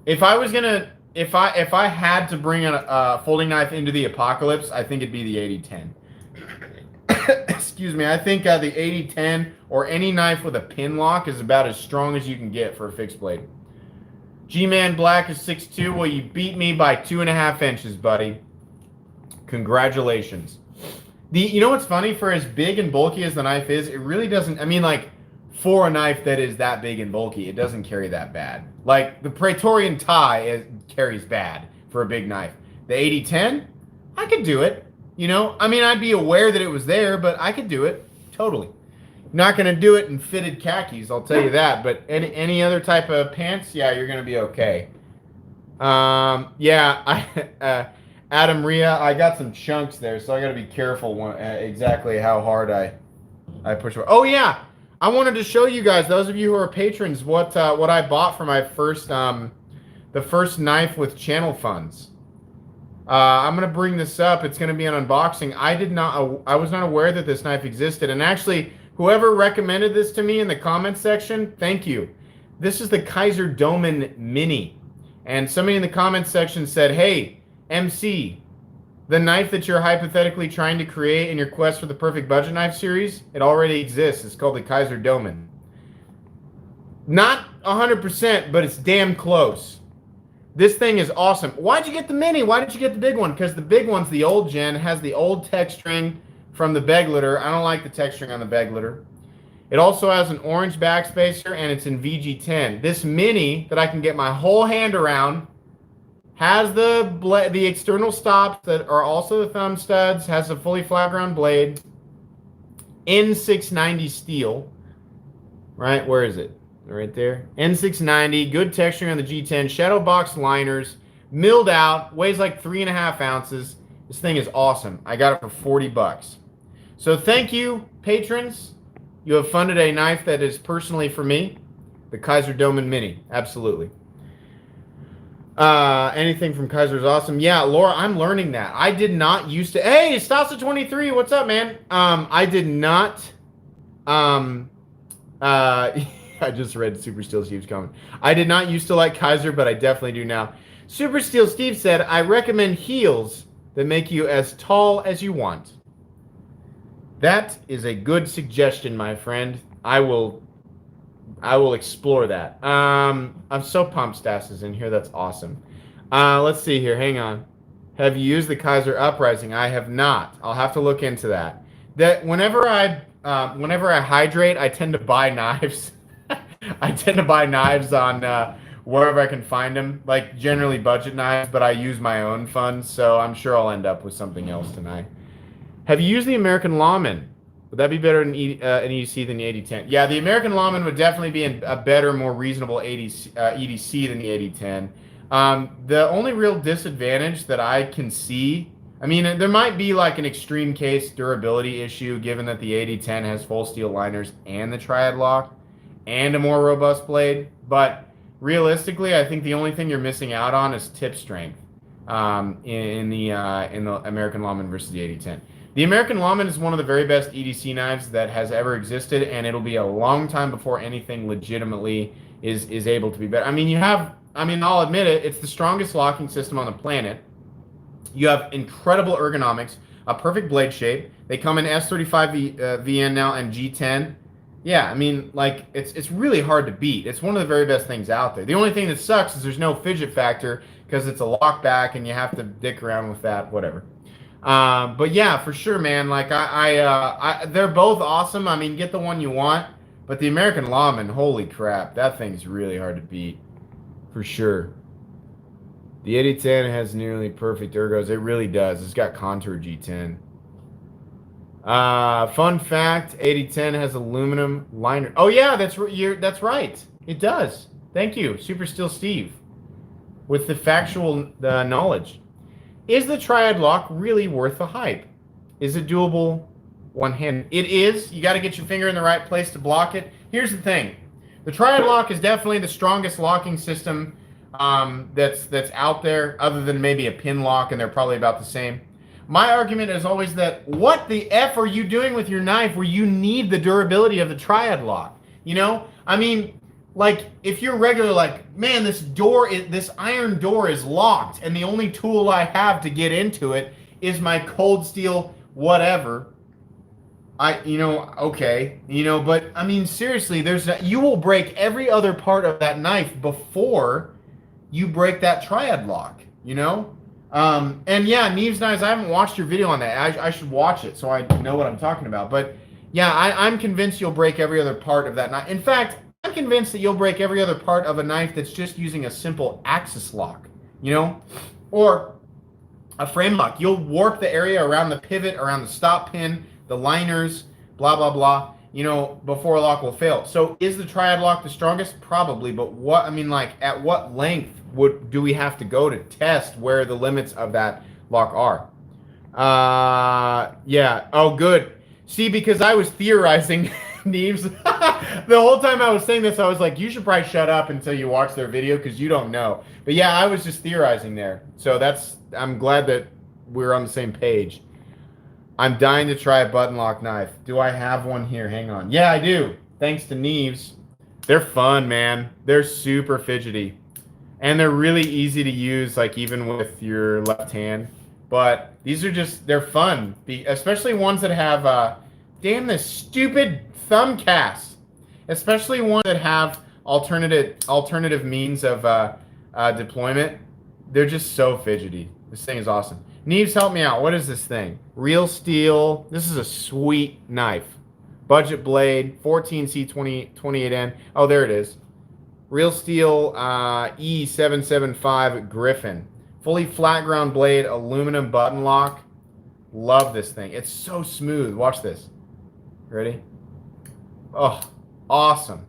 If I had to bring a folding knife into the apocalypse, I think it'd be the 8010. Excuse me. I think the 8010 or any knife with a pin lock is about as strong as you can get for a fixed blade. G-Man Black is 6'2". Well, you beat me by 2.5 inches, buddy. Congratulations. You know what's funny? For as big and bulky as the knife is, it really doesn't. I mean, like, for a knife that is that big and bulky, it doesn't carry that bad. Like, the Praetorian tie carries bad for a big knife. The 8010, I could do it. I mean, I'd be aware that it was there, but I could do it. Totally. Not going to do it in fitted khakis, I'll tell you that. But any other type of pants, yeah, you're going to be okay. Yeah, Adam Ria, I got some chunks there, so I got to be careful exactly how hard I push. Oh, yeah. I wanted to show you guys, those of you who are patrons, what I bought for my first the first knife with channel funds. I'm gonna bring this up. It's gonna be an unboxing. I was not aware that this knife existed, and actually, whoever recommended this to me in the comments section, thank you. This is the Kaiser Domen Mini, and somebody in the comments section said, "Hey, MC, the knife that you're hypothetically trying to create in your quest for the perfect budget knife series, it already exists. It's called the Kaiser Domen." Not 100%, but it's damn close. This thing is awesome. Why'd you get the mini? Why didn't you get the big one? Because the big one's the old gen, has the old texturing from the Begleiter. I don't like the texturing on the Begleiter. It also has an orange backspacer, and it's in VG10. This mini that I can get my whole hand around has the external stops that are also the thumb studs, has a fully flat ground blade, N690 steel, right? Where is it? Right there. N690, good texturing on the G10, shadow box liners, milled out, weighs like 3.5 ounces. This thing is awesome. I got it for 40 bucks. So thank you, patrons. You have funded a knife that is personally for me, the Kaiser Domen Mini. Absolutely. Anything from Kaiser is awesome. Yeah, Laura, I'm learning that. I did not used to. Hey, Stasa23, what's up, man? I did not. I just read Super Steel Steve's comment. I did not used to like Kaiser, but I definitely do now. Super Steel Steve said, "I recommend heels that make you as tall as you want." That is a good suggestion, my friend. I will explore that. I'm so pumped Stas is in here. That's awesome. Let's see here. Hang on. Have you used the Kaiser Uprising? I have not. I'll have to look into that. That whenever I hydrate, I tend to buy knives. I tend to buy knives on wherever I can find them, like generally budget knives, but I use my own funds, so I'm sure I'll end up with something else tonight. Have you used the American Lawman? Would that be better in an EDC than the 8010? Yeah, the American Lawman would definitely be a better, more reasonable EDC than the 8010. The only real disadvantage that I can see, I mean, there might be like an extreme case durability issue given that the 8010 has full steel liners and the triad lock and a more robust blade, but realistically, I think the only thing you're missing out on is tip strength in the American Lawman versus the 8010. The American Lawman is one of the very best EDC knives that has ever existed, and it'll be a long time before anything legitimately is able to be better. I mean, I'll admit it, it's the strongest locking system on the planet. You have incredible ergonomics, a perfect blade shape. They come in S35 VN now and G10. Yeah, I mean, like, it's really hard to beat. It's one of the very best things out there. The only thing that sucks is there's no fidget factor because it's a lock back and you have to dick around with that, whatever. But yeah, for sure, man. Like they're both awesome. I mean, get the one you want, but the American Lawman, holy crap, that thing's really hard to beat, for sure. The 8010 has nearly perfect ergos. It really does. It's got contour G10. Fun fact: 8010 has aluminum liner. Oh yeah, that's right. It does. Thank you, Super Steel Steve, with the factual knowledge. Is the triad lock really worth the hype? Is it doable one-handed? It is. You got to get your finger in the right place to block it. Here's the thing. The triad lock is definitely the strongest locking system that's out there, other than maybe a pin lock, and they're probably about the same. My argument is always that what the F are you doing with your knife where you need the durability of the triad lock? You know? I mean, like, if you're regular, like, man, this iron door is locked, and the only tool I have to get into it is my cold steel whatever. Okay, but I mean, seriously, you will break every other part of that knife before you break that triad lock, And yeah, Neves Knives, I haven't watched your video on that. I should watch it so I know what I'm talking about. But yeah, I'm convinced you'll break every other part of that knife. In fact, I'm convinced that you'll break every other part of a knife that's just using a simple axis lock, or a frame lock. You'll warp the area around the pivot, around the stop pin, the liners, blah, blah, blah, before a lock will fail. So is the triad lock the strongest? Probably, but at what length do we have to go to test where the limits of that lock are? Yeah. Oh, good. See, because I was theorizing, Neves. The whole time I was saying this, I was like, you should probably shut up until you watch their video because you don't know. But yeah, I was just theorizing there. So I'm glad that we're on the same page. I'm dying to try a button lock knife. Do I have one here? Hang on. Yeah, I do. Thanks to Neves. They're fun, man. They're super fidgety. And they're really easy to use, like even with your left hand. But they're fun. Especially ones that have, damn this stupid thumb cast. Especially ones that have alternative means of deployment. They're just so fidgety. This thing is awesome. Neves, help me out. What is this thing? Real steel. This is a sweet knife. Budget blade, 14C28N. Oh, there it is. Real steel E775 Griffin. Fully flat ground blade, aluminum button lock. Love this thing. It's so smooth. Watch this. Ready? Oh, awesome.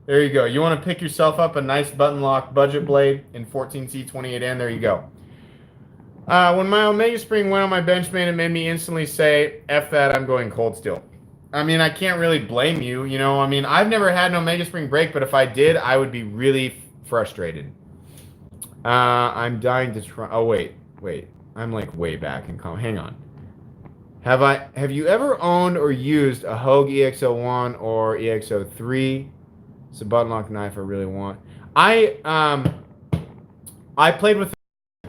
There you go. You want to pick yourself up a nice button lock budget blade in 14C28N? There you go. When my Omega Spring went on my Benchmade, it made me instantly say, F that, I'm going cold steel. I mean, I can't really blame you, I mean, I've never had an Omega Spring break, but if I did, I would be really frustrated. I'm dying to try. Oh, wait. I'm like way back in hang on. Have you ever owned or used a Hogue EX01 or EX03? It's a button lock knife I really want. I played with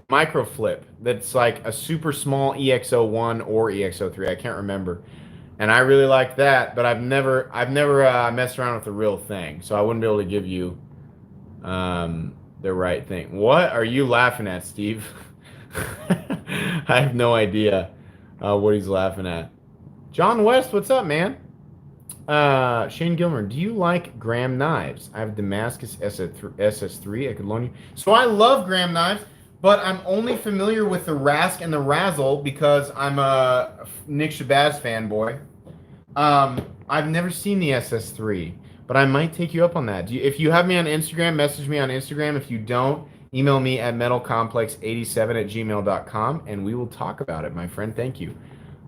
micro flip that's like a super small EX01 or EX03. I can't remember. and I really like that. But I've never messed around with the real thing, so I wouldn't be able to give you the right thing. What are you laughing at, Steve? I have no idea what he's laughing at. John West, what's up, man? Shane Gilmer, do you like Graham knives? I have Damascus SS3. I could loan you. So I love Graham knives, but I'm only familiar with the Rask and the Razzle because I'm a Nick Shabazz fanboy. I've never seen the SS3, but I might take you up on that. If you have me on Instagram, message me on Instagram. If you don't, email me at metalcomplex87@gmail.com, and we will talk about it, my friend. Thank you.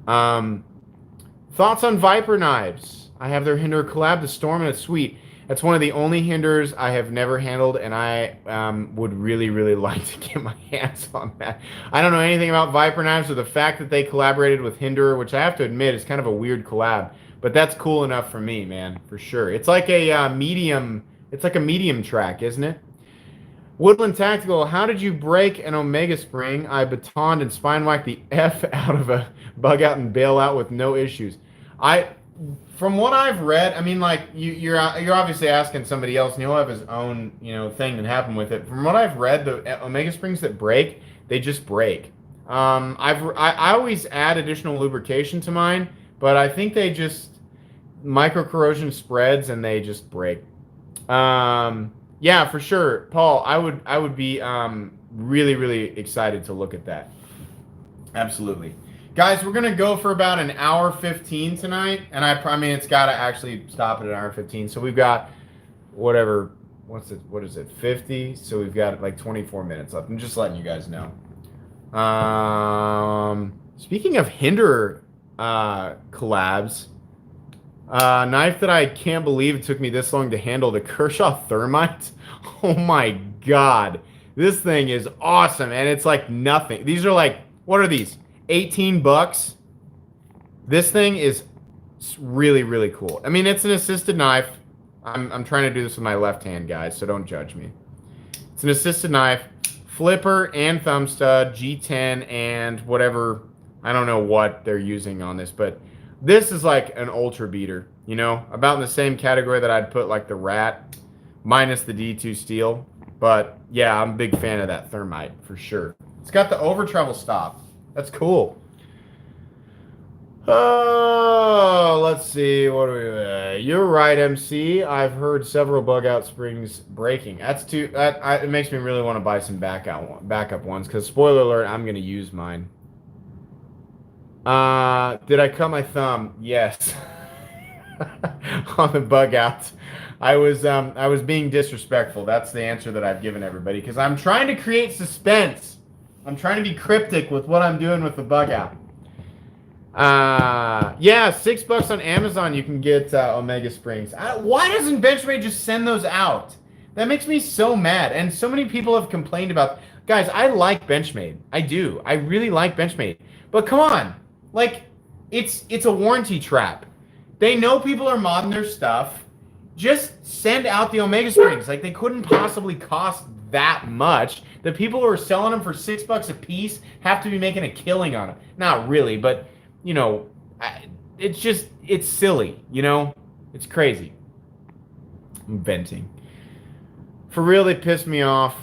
Thoughts on Viper knives? I have their Hinder collab, the Storm, and it's sweet. That's one of the only Hinders I have never handled, and I would really, really like to get my hands on that. I don't know anything about Viper knives, or the fact that they collaborated with Hinder, which I have to admit is kind of a weird collab, but that's cool enough for me, man, for sure. It's like a medium. It's like a medium track, isn't it? Woodland Tactical, how did you break an Omega Spring? I batoned and spine whacked the F out of a bug out and bail out with no issues. From what I've read, I mean, like you're obviously asking somebody else, and he'll have his own thing that happened with it. From what I've read, the Omega Springs that break, they just break. I always add additional lubrication to mine, but I think they just micro corrosion spreads and they just break. Yeah, for sure, Paul. I would be really, really excited to look at that. Absolutely. Guys, we're going to go for about an hour 15 tonight, and I mean, it's got to actually stop at an hour 15. So we've got whatever, what is it, 50? So we've got like 24 minutes left. I'm just letting you guys know. Speaking of Hinder collabs, knife that I can't believe it took me this long to handle, the Kershaw Thermite. Oh my God. This thing is awesome, and it's like nothing. These are like, what are these? $18. This thing is really, really cool. I mean, it's an assisted knife. I'm trying to do this with my left hand, guys, so don't judge me. It's an assisted knife, flipper and thumb stud, G10 and whatever. I don't know what they're using on this, but this is like an ultra beater, about in the same category that I'd put like the Rat minus the D2 steel. But yeah, I'm a big fan of that Thermite for sure. It's got the over travel stop. That's cool. Oh, let's see. What do we? You're right, MC. I've heard several bug out springs breaking. That's too. It makes me really want to buy some backup ones. Because spoiler alert, I'm gonna use mine. Did I cut my thumb? Yes. On the bug out. I was being disrespectful. That's the answer that I've given everybody. Because I'm trying to create suspense. I'm trying to be cryptic with what I'm doing with the bug out. Yeah, $6 on Amazon you can get Omega Springs. Why doesn't Benchmade just send those out? That makes me so mad. And so many people have complained about. Guys, I like Benchmade. I do. I really like Benchmade. But come on, like it's a warranty trap. They know people are modding their stuff. Just send out the Omega Springs. Like they couldn't possibly cost that much. The people who are selling them for $6 a piece have to be making a killing on it. Not really, but it's silly, It's crazy. I'm venting. For real, they pissed me off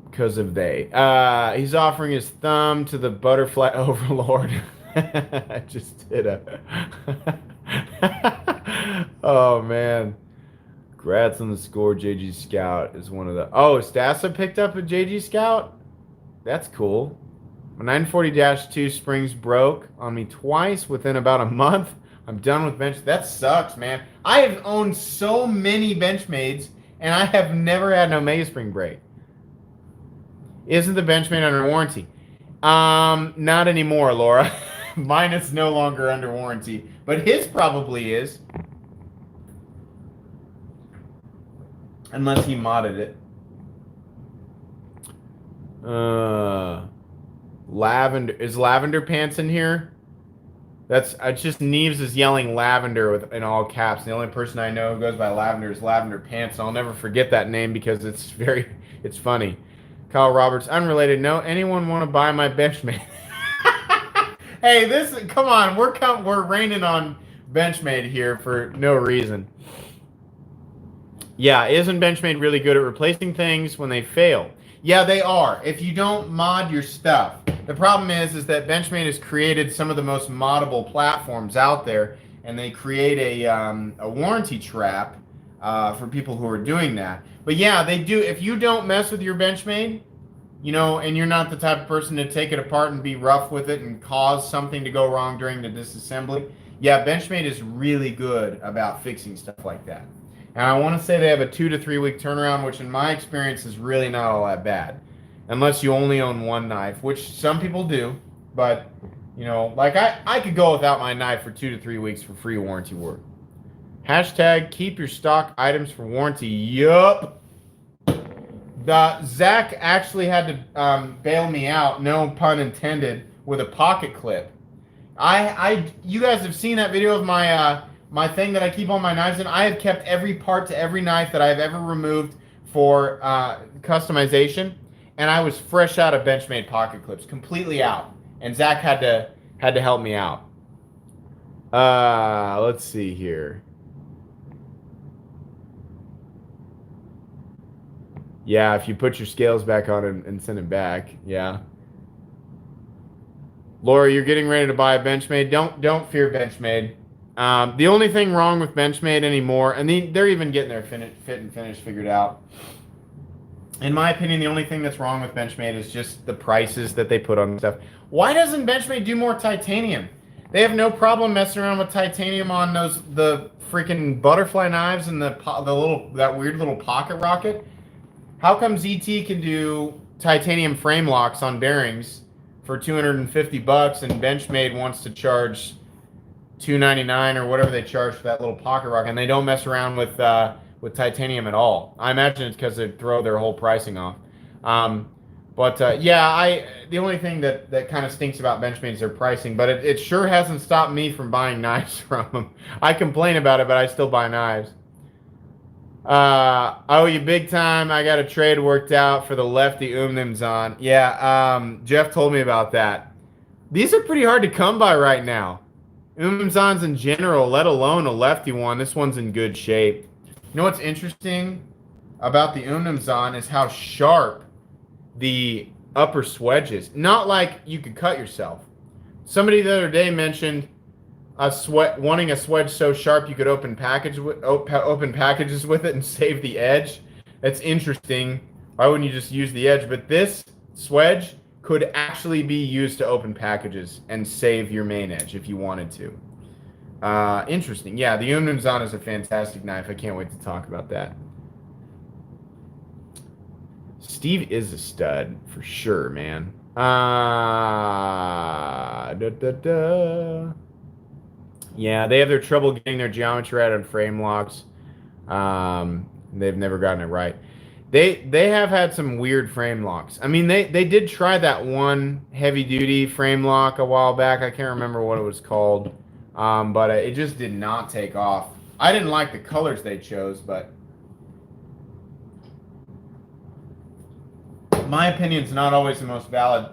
because of they. He's offering his thumb to the butterfly overlord. I just did a... Oh, man. Congrats on the score. JG Scout is one of the... Oh, Stassa picked up a JG Scout? That's cool. My 940-2 springs broke on me twice within about a month. I'm done with bench. That sucks, man. I have owned so many Benchmades, and I have never had an Omega Spring break. Isn't the Benchmade under warranty? Not anymore, Laura. Mine is no longer under warranty, but his probably is. Unless he modded it. Lavender. Is Lavender Pants in here? It's just Neves is yelling Lavender in all caps. The only person I know who goes by Lavender is Lavender Pants. And I'll never forget that name because it's funny. Kyle Roberts, unrelated. No, anyone want to buy my Benchmade? Hey, this come on, we're raining on Benchmade here for no reason. Yeah, isn't Benchmade really good at replacing things when they fail? Yeah, they are. If you don't mod your stuff. The problem is that Benchmade has created some of the most moddable platforms out there, and they create a warranty trap for people who are doing that. But yeah, they do. If you don't mess with your Benchmade, and you're not the type of person to take it apart and be rough with it and cause something to go wrong during the disassembly, yeah, Benchmade is really good about fixing stuff like that. And I want to say they have a 2 to 3 week turnaround, which in my experience is really not all that bad, unless you only own one knife, which some people do. But like I could go without my knife for 2 to 3 weeks for free warranty work. Hashtag keep your stock items for warranty. Yup. Zach actually had to bail me out, no pun intended, with a pocket clip. You guys have seen that video of my thing that I keep all my knives in. I have kept every part to every knife that I've ever removed for customization, and I was fresh out of Benchmade pocket clips, completely out. And Zach had to help me out. Let's see here. Yeah, if you put your scales back on and send it back, yeah. Laura, you're getting ready to buy a Benchmade. Don't fear Benchmade. The only thing wrong with Benchmade anymore, and they're even getting their fit and finish figured out. In my opinion, the only thing that's wrong with Benchmade is just the prices that they put on stuff. Why doesn't Benchmade do more titanium? They have no problem messing around with titanium on the freaking butterfly knives and that weird little pocket rocket. How come ZT can do titanium frame locks on bearings for $250 and Benchmade wants to charge $299 or whatever they charge for that little pocket rocket, and they don't mess around with titanium at all? I imagine it's because they throw their whole pricing off. Yeah, the only thing that kind of stinks about Benchmade is their pricing, but it sure hasn't stopped me from buying knives from them. I complain about it, but I still buy knives. I owe you big time. I got a trade worked out for the lefty Umnimzon. Yeah, Jeff told me about that. These are pretty hard to come by right now. Umnimzons in general, let alone a lefty one. This one's in good shape. You know what's interesting about the Umnimzon is how sharp the upper swedge is. Not like you could cut yourself. Somebody the other day mentioned wanting a swedge so sharp you could open packages with it and save the edge. That's interesting. Why wouldn't you just use the edge? But this swedge could actually be used to open packages and save your main edge if you wanted to. Interesting. Yeah, the Umnimzon is a fantastic knife. I can't wait to talk about that. Steve is a stud for sure, man. Yeah, they have their trouble getting their geometry right on frame locks. They've never gotten it right. They have had some weird frame locks. I mean, they did try that one heavy duty frame lock a while back. I can't remember what it was called, but it just did not take off. I didn't like the colors they chose, but my opinion's not always the most valid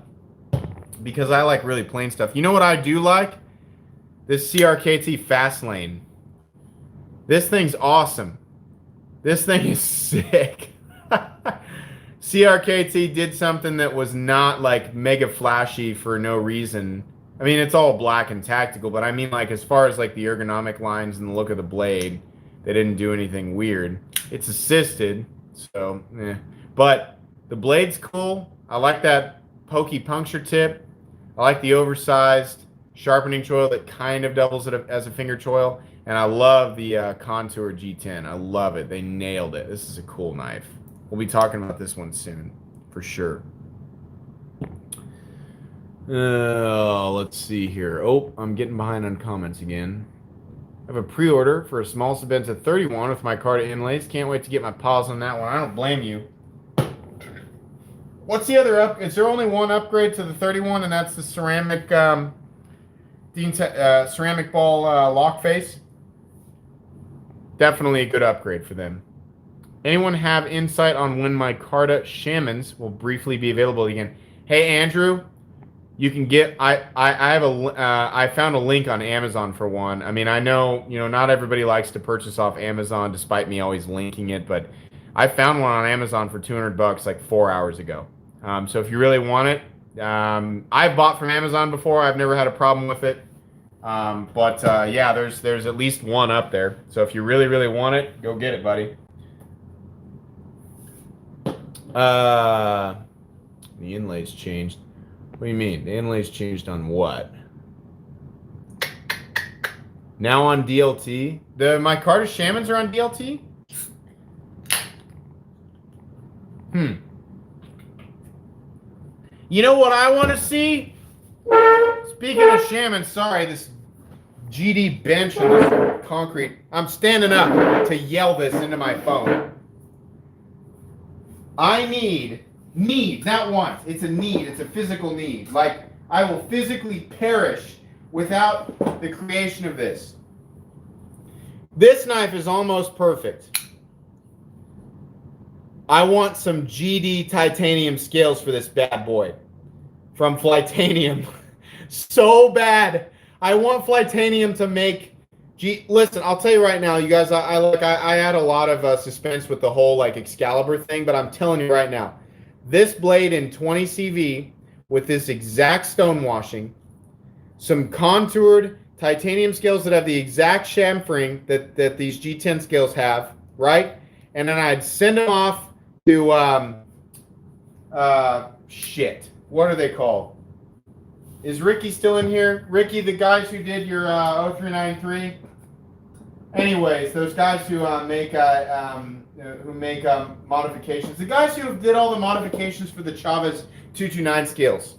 because I like really plain stuff. You know what I do like? This CRKT Fast Lane. This thing's awesome. This thing is sick. CRKT did something that was not like mega flashy for no reason. I mean, it's all black and tactical, but I mean, like, as far as like the ergonomic lines and the look of the blade, they didn't do anything weird. It's assisted, so but the blade's cool. I like that pokey puncture tip. I like the oversized sharpening choil that kind of doubles it as a finger choil. And I love the Contour G10. I love it. They nailed it. This is a cool knife. We'll be talking about this one soon, for sure. Let's see here. Oh, I'm getting behind on comments again. I have a pre-order for a small Sebenza 31 with my Carta inlays. Can't wait to get my paws on that one. I don't blame you. What's the other up? Is there only one upgrade to the 31, and that's the ceramic ceramic ball lock face? Definitely a good upgrade for them. Anyone have insight on when my Carta Shamans will briefly be available again? Hey, Andrew, You can get I have a I found a link on Amazon for one. I mean, I know, not everybody likes to purchase off Amazon despite me always linking it, but I found one on Amazon for 200 bucks like 4 hours ago. So if you really want it, I've bought from Amazon before. I've never had a problem with it. But yeah, there's at least one up there. So if you really, really want it, go get it, buddy. The inlays changed. What do you mean? The inlays changed on what? Now on DLT? My Carter Shamans are on DLT? You know what I want to see? Speaking of Shaman, sorry, this GD bench and this concrete. I'm standing up to yell this into my phone. I need, not want. It's a need. It's a physical need. Like, I will physically perish without the creation of this. This knife is almost perfect. I want some GD titanium scales for this bad boy from Flytanium. So bad. I want Flytanium to make listen, I'll tell you right now, you guys, I had a lot of suspense with the whole like Excalibur thing, but I'm telling you right now, this blade in 20 CV with this exact stone washing, some contoured titanium scales that have the exact chamfering that these G10 scales have, right? And then I'd send them off to shit. What are they called? Is Ricky still in here? Ricky, the guys who did your 0393? Anyways, those guys who make modifications. The guys who did all the modifications for the Chavez 229 scales.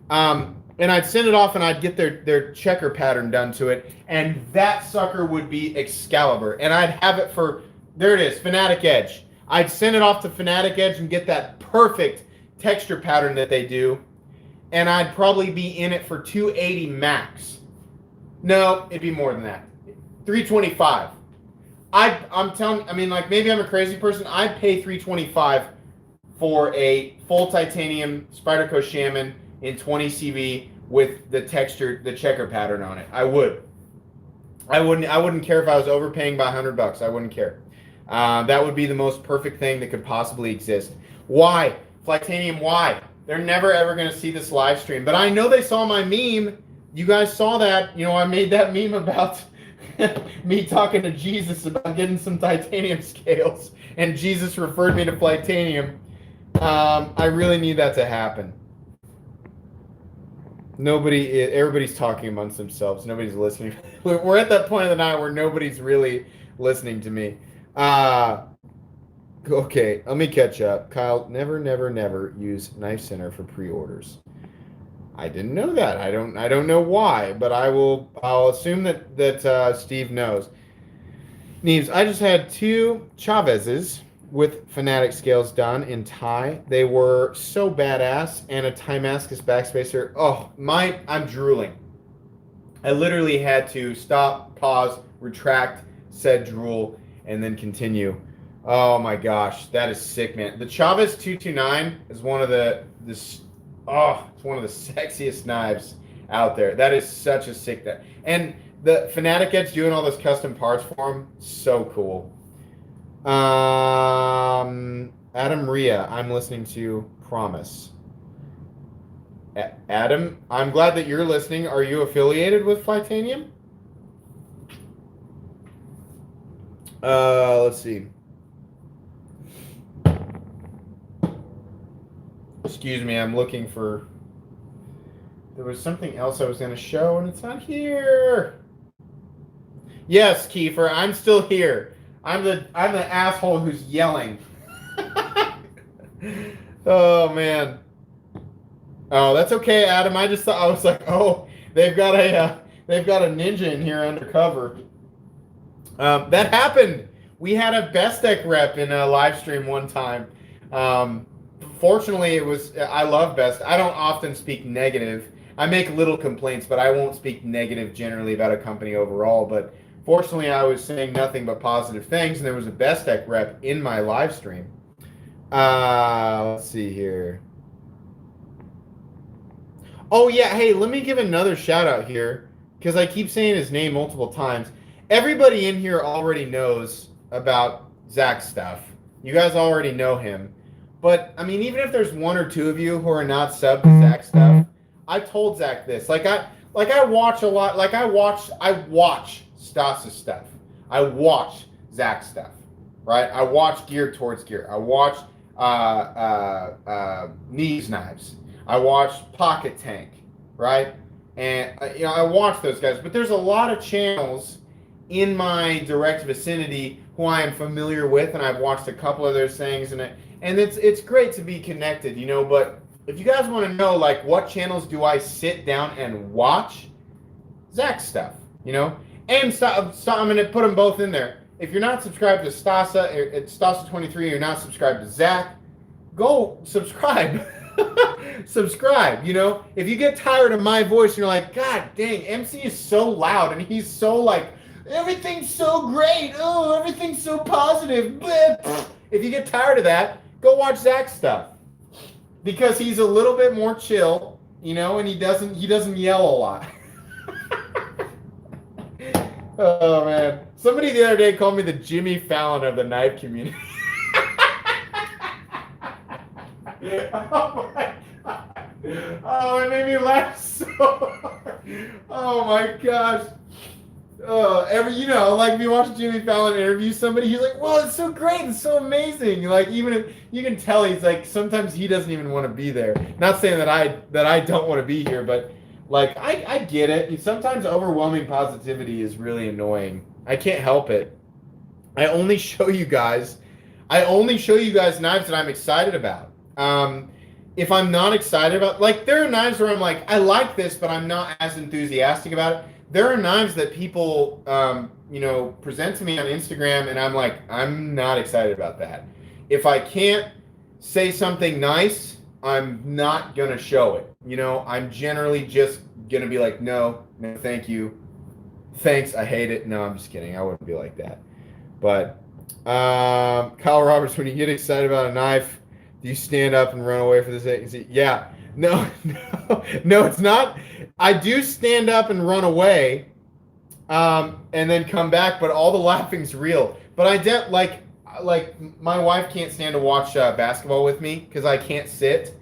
And I'd send it off and I'd get their checker pattern done to it. And that sucker would be Excalibur. And I'd have it for, there it is, Fanatic Edge. I'd send it off to Fanatic Edge and get that perfect texture pattern that they do. And I'd probably be in it for 280 max. No, it'd be more than that. 325. I'm telling, I mean, like, maybe I'm a crazy person. I'd pay 325 for a full titanium Spyderco Shaman in 20 CV with the texture, the checker pattern on it. I would. I wouldn't care if I was overpaying by $100. I wouldn't care. That would be the most perfect thing that could possibly exist. Why? Flytanium, why? They're never ever going to see this live stream. But I know they saw my meme. You guys saw that. I made that meme about me talking to Jesus about getting some titanium scales. And Jesus referred me to Flytanium. I really need that to happen. Everybody's talking amongst themselves. Nobody's listening. We're at that point of the night where nobody's really listening to me. Okay, let me catch up. Kyle, never use Knife Center for pre-orders. I didn't know that. I don't know why, but I'll assume that Steve knows. Neves, I just had 2 Chavezes with Fanatic scales done in Thai. They were so badass, and a Timascus backspacer. Oh, I'm drooling. I literally had to stop, pause, retract said drool, and then continue. Oh my gosh, that is sick, man. The Chavez 229 is one of it's one of the sexiest knives out there. That is such a sick knife. And the Fanatic Edge doing all those custom parts for him, so cool. Adam Ria, I'm listening to Promise. Adam, I'm glad that you're listening. Are you affiliated with Flytanium? Let's see. Excuse me, I'm looking for... There was something else I was going to show, and it's not here. Yes, Kiefer, I'm still here. I'm the asshole who's yelling. Oh, man. Oh, that's okay, Adam. I just thought, I was like, oh, they've got a ninja in here undercover. That happened. We had a Bestech rep in a live stream one time. Fortunately, I love Best. I don't often speak negative. I make little complaints, but I won't speak negative generally about a company overall. But fortunately, I was saying nothing but positive things, and there was a Bestech rep in my live stream. Let's see here. Oh yeah, hey, let me give another shout out here because I keep saying his name multiple times. Everybody in here already knows about Zach's stuff. You guys already know him. But I mean, even if there's one or two of you who are not sub to Zach stuff, I told Zach this. I watch a lot. I watch Stas's stuff. I watch Zach's stuff. Right? I watch Gear Towards Gear. I watch Knees Knives. I watch Pocket Tank, right? And I watch those guys. But there's a lot of channels in my direct vicinity who I am familiar with, and I've watched a couple of those things, and it's great to be connected, But if you guys want to know, like, what channels do I sit down and watch? Zach's stuff, And I'm going to put them both in there. If you're not subscribed to Stasa, it's Stasa23, you're not subscribed to Zach, go subscribe. Subscribe, If you get tired of my voice and you're like, God dang, MC is so loud and he's so like, everything's so great. Oh, everything's so positive. If you get tired of that, go watch Zach's stuff. Because he's a little bit more chill, and he doesn't yell a lot. Oh man. Somebody the other day called me the Jimmy Fallon of the knife community. Oh my God. Oh, it made me laugh so hard. Oh my gosh. Like if you watch Jimmy Fallon interview somebody, he's like, "Well, it's so great, it's so amazing." Like even if you can tell, he's like sometimes he doesn't even want to be there. Not saying that I don't want to be here, but like I get it. Sometimes overwhelming positivity is really annoying. I can't help it. I only show you guys knives that I'm excited about. If I'm not excited about, like, there are knives where I'm like, I like this, but I'm not as enthusiastic about it. There are knives that people, present to me on Instagram, and I'm like, I'm not excited about that. If I can't say something nice, I'm not going to show it. I'm generally just going to be like, no, thank you. Thanks, I hate it. No, I'm just kidding. I wouldn't be like that. But, Kyle Roberts, when you get excited about a knife, do you stand up and run away for this agency? Yeah. No, it's not. I do stand up and run away, and then come back, but all the laughing's real. But like my wife can't stand to watch basketball with me because I can't sit.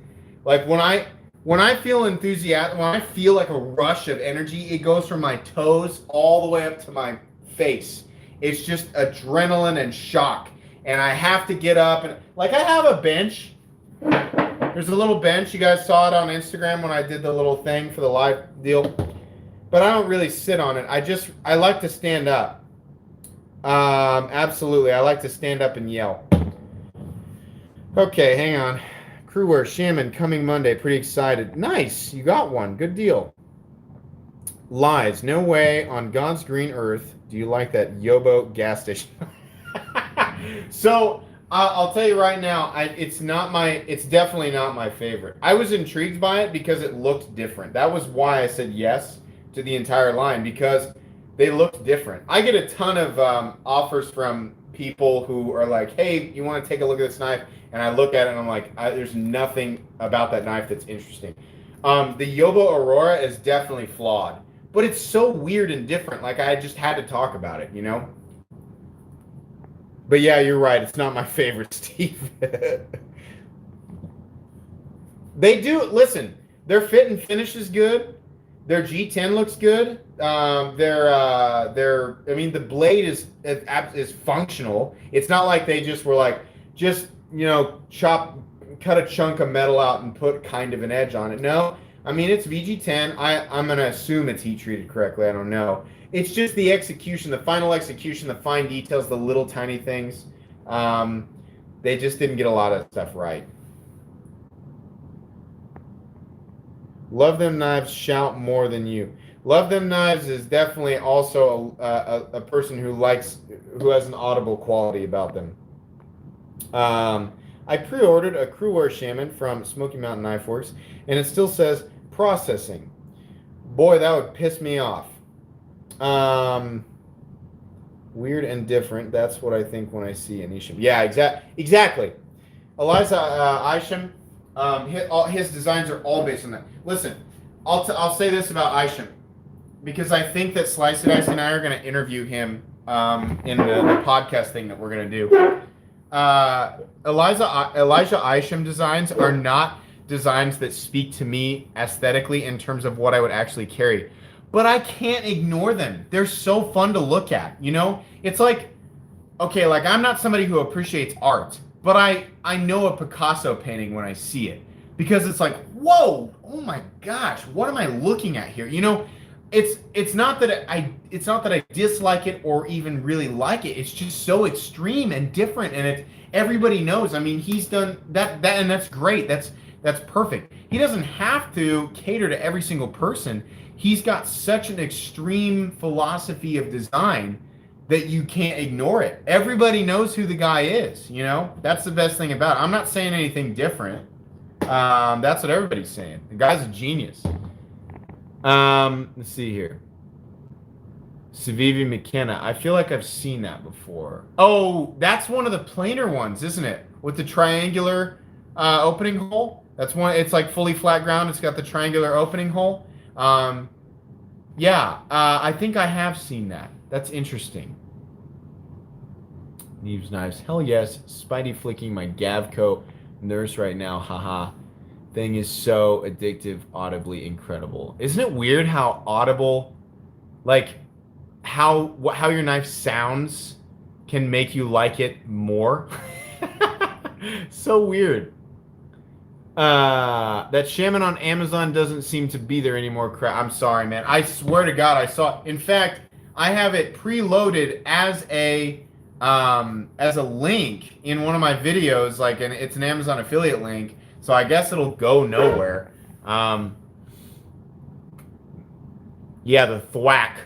Like when I feel enthusiastic, when I feel like a rush of energy, it goes from my toes all the way up to my face. It's just adrenaline and shock. And I have to get up and like I have a bench. There's a little bench. You guys saw it on Instagram when I did the little thing for the live deal. But I don't really sit on it. I like to stand up. Absolutely. I like to stand up and yell. Okay, hang on. Crewwear Shaman coming Monday. Pretty excited. Nice. You got one. Good deal. Lies. No way on God's green earth do you like that Yobo gas station. So I'll tell you right now, it's definitely not my favorite. I was intrigued by it because it looked different. That was why I said yes to the entire line, because they looked different. I get a ton of offers from people who are like, hey, you want to take a look at this knife? And I look at it and I'm like, there's nothing about that knife that's interesting. The Yobo Aurora is definitely flawed, but it's so weird and different. Like I just had to talk about it, But yeah, you're right. It's not my favorite, Steve. They do, listen, their fit and finish is good. Their G10 looks good. The blade is functional. It's not like they just were like, cut a chunk of metal out and put kind of an edge on it. No, it's VG10. I'm going to assume it's heat treated correctly. I don't know. It's just the execution, the final execution, the fine details, the little tiny things. They just didn't get a lot of stuff right. Love Them Knives shout more than you. Love Them Knives is definitely also a person who has an audible quality about them. I pre-ordered a Crewwear Shaman from Smoky Mountain Knife Works, and it still says processing. Boy, that would piss me off. Weird and different. That's what I think when I see Anisham. Yeah, exactly. Eliza Isham, his designs are all based on that. Listen, I'll say this about Isham, because I think that Slice It Ice and I are going to interview him in the podcast thing that we're going to do. Elijah Isham designs are not designs that speak to me aesthetically in terms of what I would actually carry, but I can't ignore them. They're so fun to look at. You know, it's like, okay, like I'm not somebody who appreciates art, but I know a Picasso painting when I see it, because it's like, whoa, oh my gosh, what am I looking at here? You know, it's not that I dislike it or even really like it. It's just so extreme and different, and everybody knows. I mean, he's done that, and that's great. That's perfect. He doesn't have to cater to every single person. He's got such an extreme philosophy of design that you can't ignore it. Everybody knows who the guy is, you know? That's the best thing about it. I'm not saying anything different. That's what everybody's saying. The guy's a genius. Let's see here. Savivi McKenna. I feel like I've seen that before. Oh, that's one of the planar ones, isn't it? With the triangular opening hole. That's one. It's like fully flat ground. It's got the triangular opening hole. Yeah, I think I have seen that. That's interesting. Neves knives. Hell yes. Spidey flicking my Gavco nurse right now. Haha. Thing is so addictive, audibly incredible. Isn't it weird how audible, like how your knife sounds can make you like it more? So weird. That shaman on Amazon doesn't seem to be there anymore. Crap. I'm sorry, man. I swear to God, I saw. In fact, I have it preloaded as a link in one of my videos. Like, and it's an Amazon affiliate link, so I guess it'll go nowhere. Yeah, the thwack.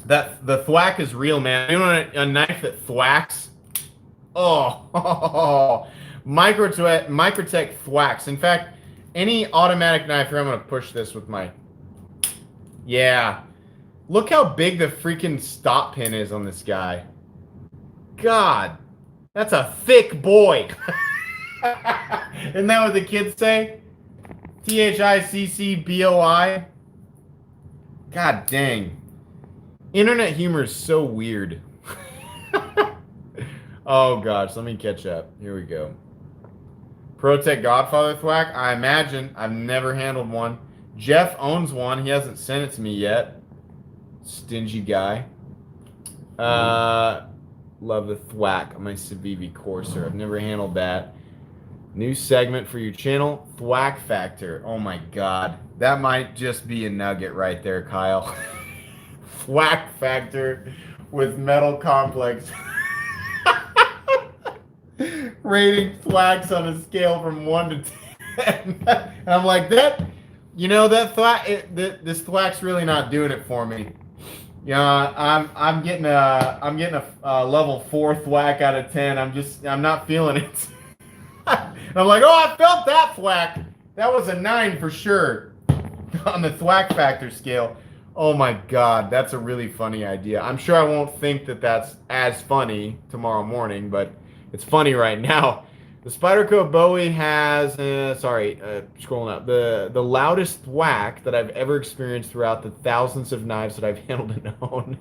The thwack is real, man. You know, a knife that thwacks. Oh. Microtech thwacks. In fact, any automatic knife here, I'm going to push this with my... Yeah. Look how big the freaking stop pin is on this guy. God. That's a thick boy. Isn't that what the kids say? THICCBOI. God dang. Internet humor is so weird. Oh gosh, let me catch up. Here we go. ProTech Godfather thwack? I imagine. I've never handled one. Jeff owns one. He hasn't sent it to me yet. Stingy guy. Love the thwack on my Civivi Corsair. I've never handled that. New segment for your channel, Thwack Factor. Oh my God. That might just be a nugget right there, Kyle. Thwack Factor with Metal Complex. Rating thwacks on a scale from 1 to 10. And I'm like, that, you know, that thwack, this thwack's really not doing it for me. Yeah, I'm getting a level 4 thwack out of 10. I'm not feeling it. And I'm like, oh, I felt that thwack. That was a 9 for sure on the Thwack Factor scale. Oh my God, that's a really funny idea. I'm sure I won't think that that's as funny tomorrow morning, but it's funny right now. The Spyderco Bowie has, scrolling up, the loudest thwack that I've ever experienced throughout the thousands of knives that I've handled and owned.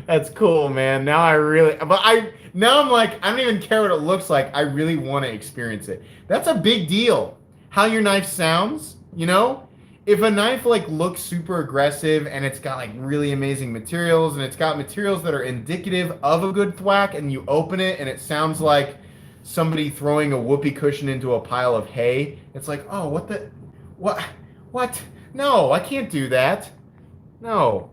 That's cool, man. Now I'm like, I don't even care what it looks like. I really want to experience it. That's a big deal. How your knife sounds, you know? If a knife like looks super aggressive and it's got like really amazing materials and it's got materials that are indicative of a good thwack, and you open it and it sounds like somebody throwing a whoopee cushion into a pile of hay, it's like, oh, what? No, I can't do that. No.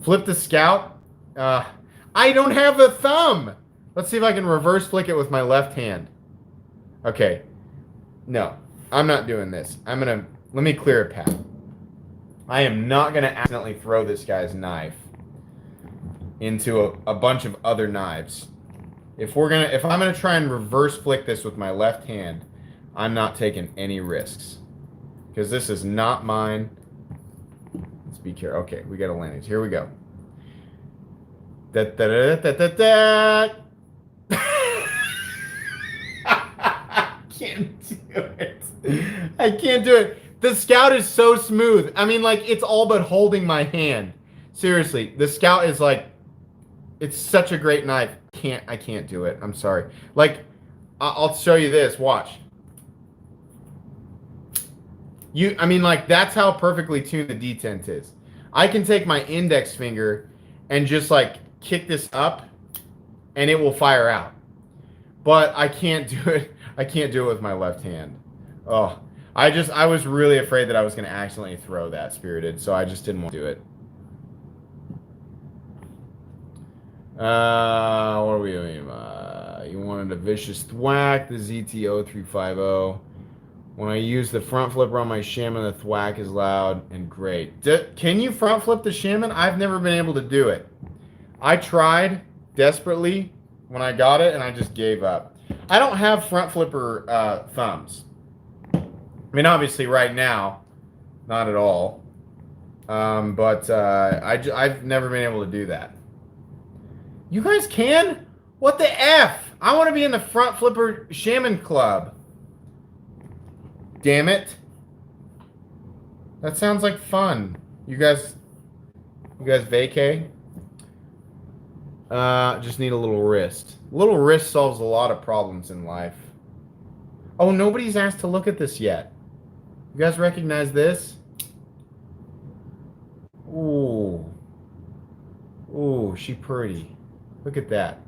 Flip the Scout. I don't have a thumb. Let's see if I can reverse flick it with my left hand. Okay. No, I'm not doing this. Let me clear a path. I am not going to accidentally throw this guy's knife into a bunch of other knives. If I'm gonna try and reverse flick this with my left hand, I'm not taking any risks, because this is not mine. Let's be careful. Okay, we got to land it. Here we go. Da da da da da da. I can't do it. I can't do it. The Scout is so smooth. I mean, like, it's all but holding my hand. Seriously, the Scout is like, it's such a great knife. I can't do it. I'm sorry. Like, I'll show you this. Watch. I mean, like, that's how perfectly tuned the detent is. I can take my index finger and just, like, kick this up, and it will fire out. But I can't do it. I can't do it with my left hand. Oh, I was really afraid that I was going to accidentally throw that Spirited, so I just didn't want to do it. What are we doing? You wanted a vicious thwack, the ZT0350. When I use the front flipper on my Shaman, the thwack is loud and great. Can you front flip the Shaman? I've never been able to do it. I tried desperately when I got it, and I just gave up. I don't have front flipper thumbs. I mean, obviously, right now, not at all. But I've never been able to do that. You guys can? What the F? I want to be in the front flipper Shaman club. Damn it. That sounds like fun. You guys vacay? Just need a little wrist. A little wrist solves a lot of problems in life. Oh, nobody's asked to look at this yet. You guys recognize this? Ooh. Ooh, she pretty. Look at that.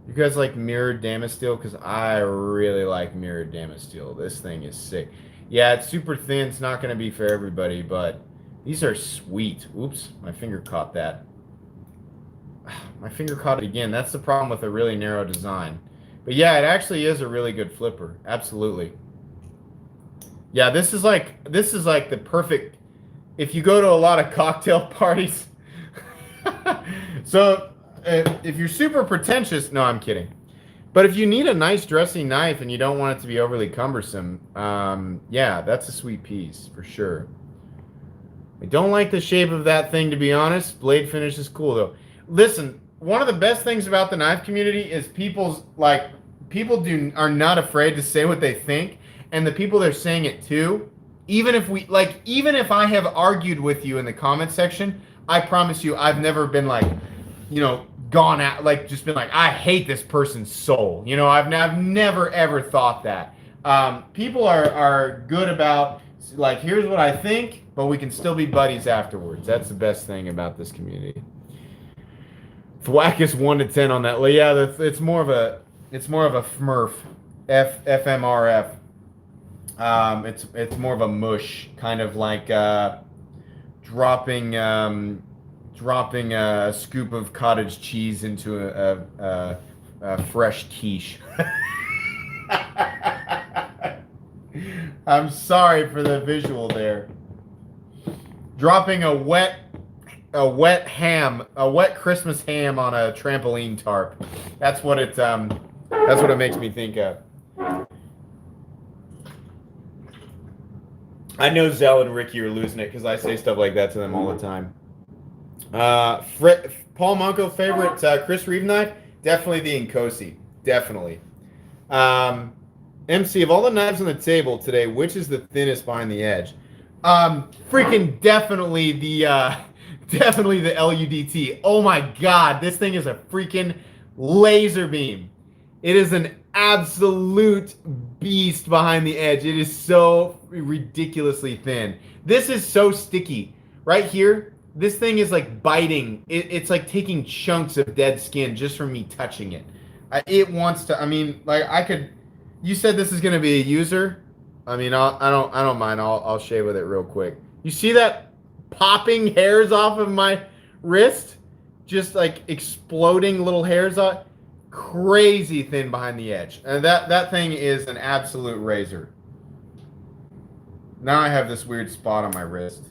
You guys like mirrored Damasteel? Because I really like mirrored Damasteel. This thing is sick. Yeah, it's super thin. It's not going to be for everybody, but these are sweet. Oops, my finger caught that. My finger caught it again. That's the problem with a really narrow design. But yeah, it actually is a really good flipper. Absolutely. Yeah, this is like the perfect, if you go to a lot of cocktail parties. So if you're super pretentious, no, I'm kidding. But if you need a nice dressing knife and you don't want it to be overly cumbersome, yeah, that's a sweet piece for sure. I don't like the shape of that thing, to be honest. Blade finish is cool though. Listen, one of the best things about the knife community is people are not afraid to say what they think, and the people they're saying it to, even if I have argued with you in the comment section, I promise you I've never been like, gone out, like just been like, I hate this person's soul. I've never ever thought that. People are good about like, here's what I think, but we can still be buddies afterwards. That's the best thing about this community. Thwack is 1 to 10 on that. Yeah, it's more of a FMRF, FMRF. It's more of a mush, kind of like dropping a scoop of cottage cheese into a fresh quiche. I'm sorry for the visual there. Dropping a wet Christmas ham on a trampoline tarp. That's what it makes me think of. I know Zell and Ricky are losing it because I say stuff like that to them all the time. Paul Monco favorite Chris Reeve knife? Definitely the Nkosi. Definitely. MC, of all the knives on the table today, which is the thinnest behind the edge? Freaking definitely the LUDT. Oh my god, this thing is a freaking laser beam. It is an absolute beast behind the edge. It is so ridiculously thin. This is so sticky. Right here, this thing is like biting. It's like taking chunks of dead skin just from me touching it. It wants to, I mean, like I could, you said this is going to be a user. I mean, I don't mind. I'll shave with it real quick. You see that popping hairs off of my wrist? Just like exploding little hairs off. Crazy thin behind the edge. And that thing is an absolute razor. Now I have this weird spot on my wrist.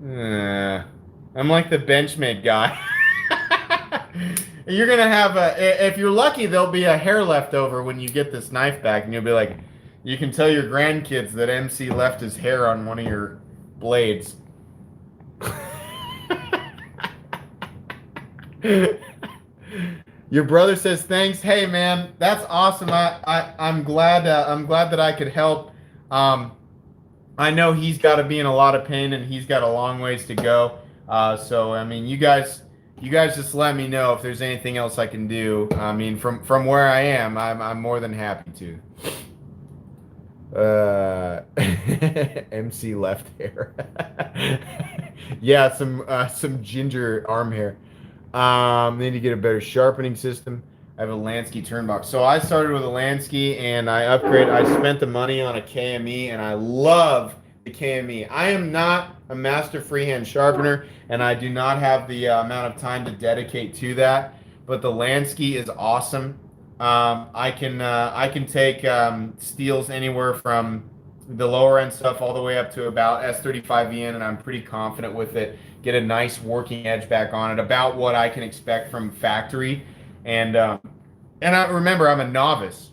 I'm like the Benchmade guy. You're gonna have if you're lucky, there'll be a hair left over when you get this knife back, and you'll be like, you can tell your grandkids that MC left his hair on one of your blades. Your brother says thanks. Hey man, that's awesome. I'm glad that I could help. I know he's got to be in a lot of pain and he's got a long ways to go. So I mean, you guys just let me know if there's anything else I can do. I mean, from where I am, I'm more than happy to. MC left hair. Yeah, some ginger arm hair. Need to get a better sharpening system. I have a Lansky turnbox. So I started with a Lansky and I spent the money on a KME and I love the KME. I am not a master freehand sharpener and I do not have the amount of time to dedicate to that. But the Lansky is awesome. I can take steels anywhere from the lower end stuff all the way up to about S35VN, and I'm pretty confident with it. Get a nice working edge back on it, about what I can expect from factory. And I remember I'm a novice,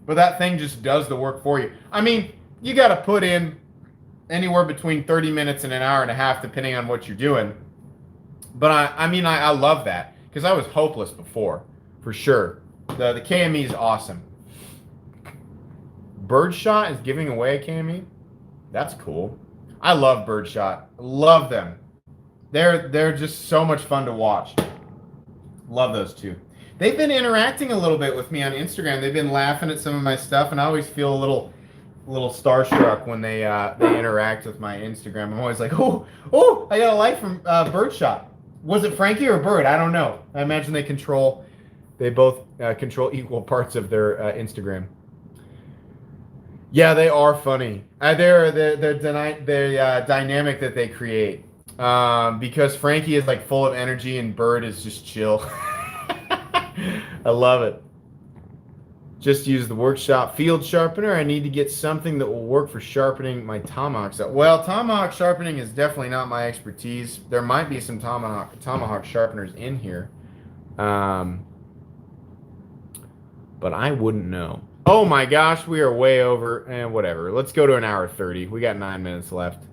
but that thing just does the work for you. I mean, you got to put in anywhere between 30 minutes and an hour and a half, depending on what you're doing. But I love that because I was hopeless before, for sure. The KME is awesome. Birdshot is giving away a KME. That's cool. I love Birdshot. Love them. They're just so much fun to watch. Love those two. They've been interacting a little bit with me on Instagram. They've been laughing at some of my stuff, and I always feel a little starstruck when they interact with my Instagram. I'm always like, oh, I got a like from Birdshot. Was it Frankie or Bird? I don't know. I imagine they both control equal parts of their Instagram. Yeah, they are funny. They're dynamic that they create. Because Frankie is like full of energy and Bird is just chill. I love it. Just use the workshop field sharpener. I need to get something that will work for sharpening my tomahawks. Well, tomahawk sharpening is definitely not my expertise. There might be some tomahawk sharpeners in here. But I wouldn't know. Oh my gosh, we are way over. Whatever. Let's go to an hour 30. We got 9 minutes left.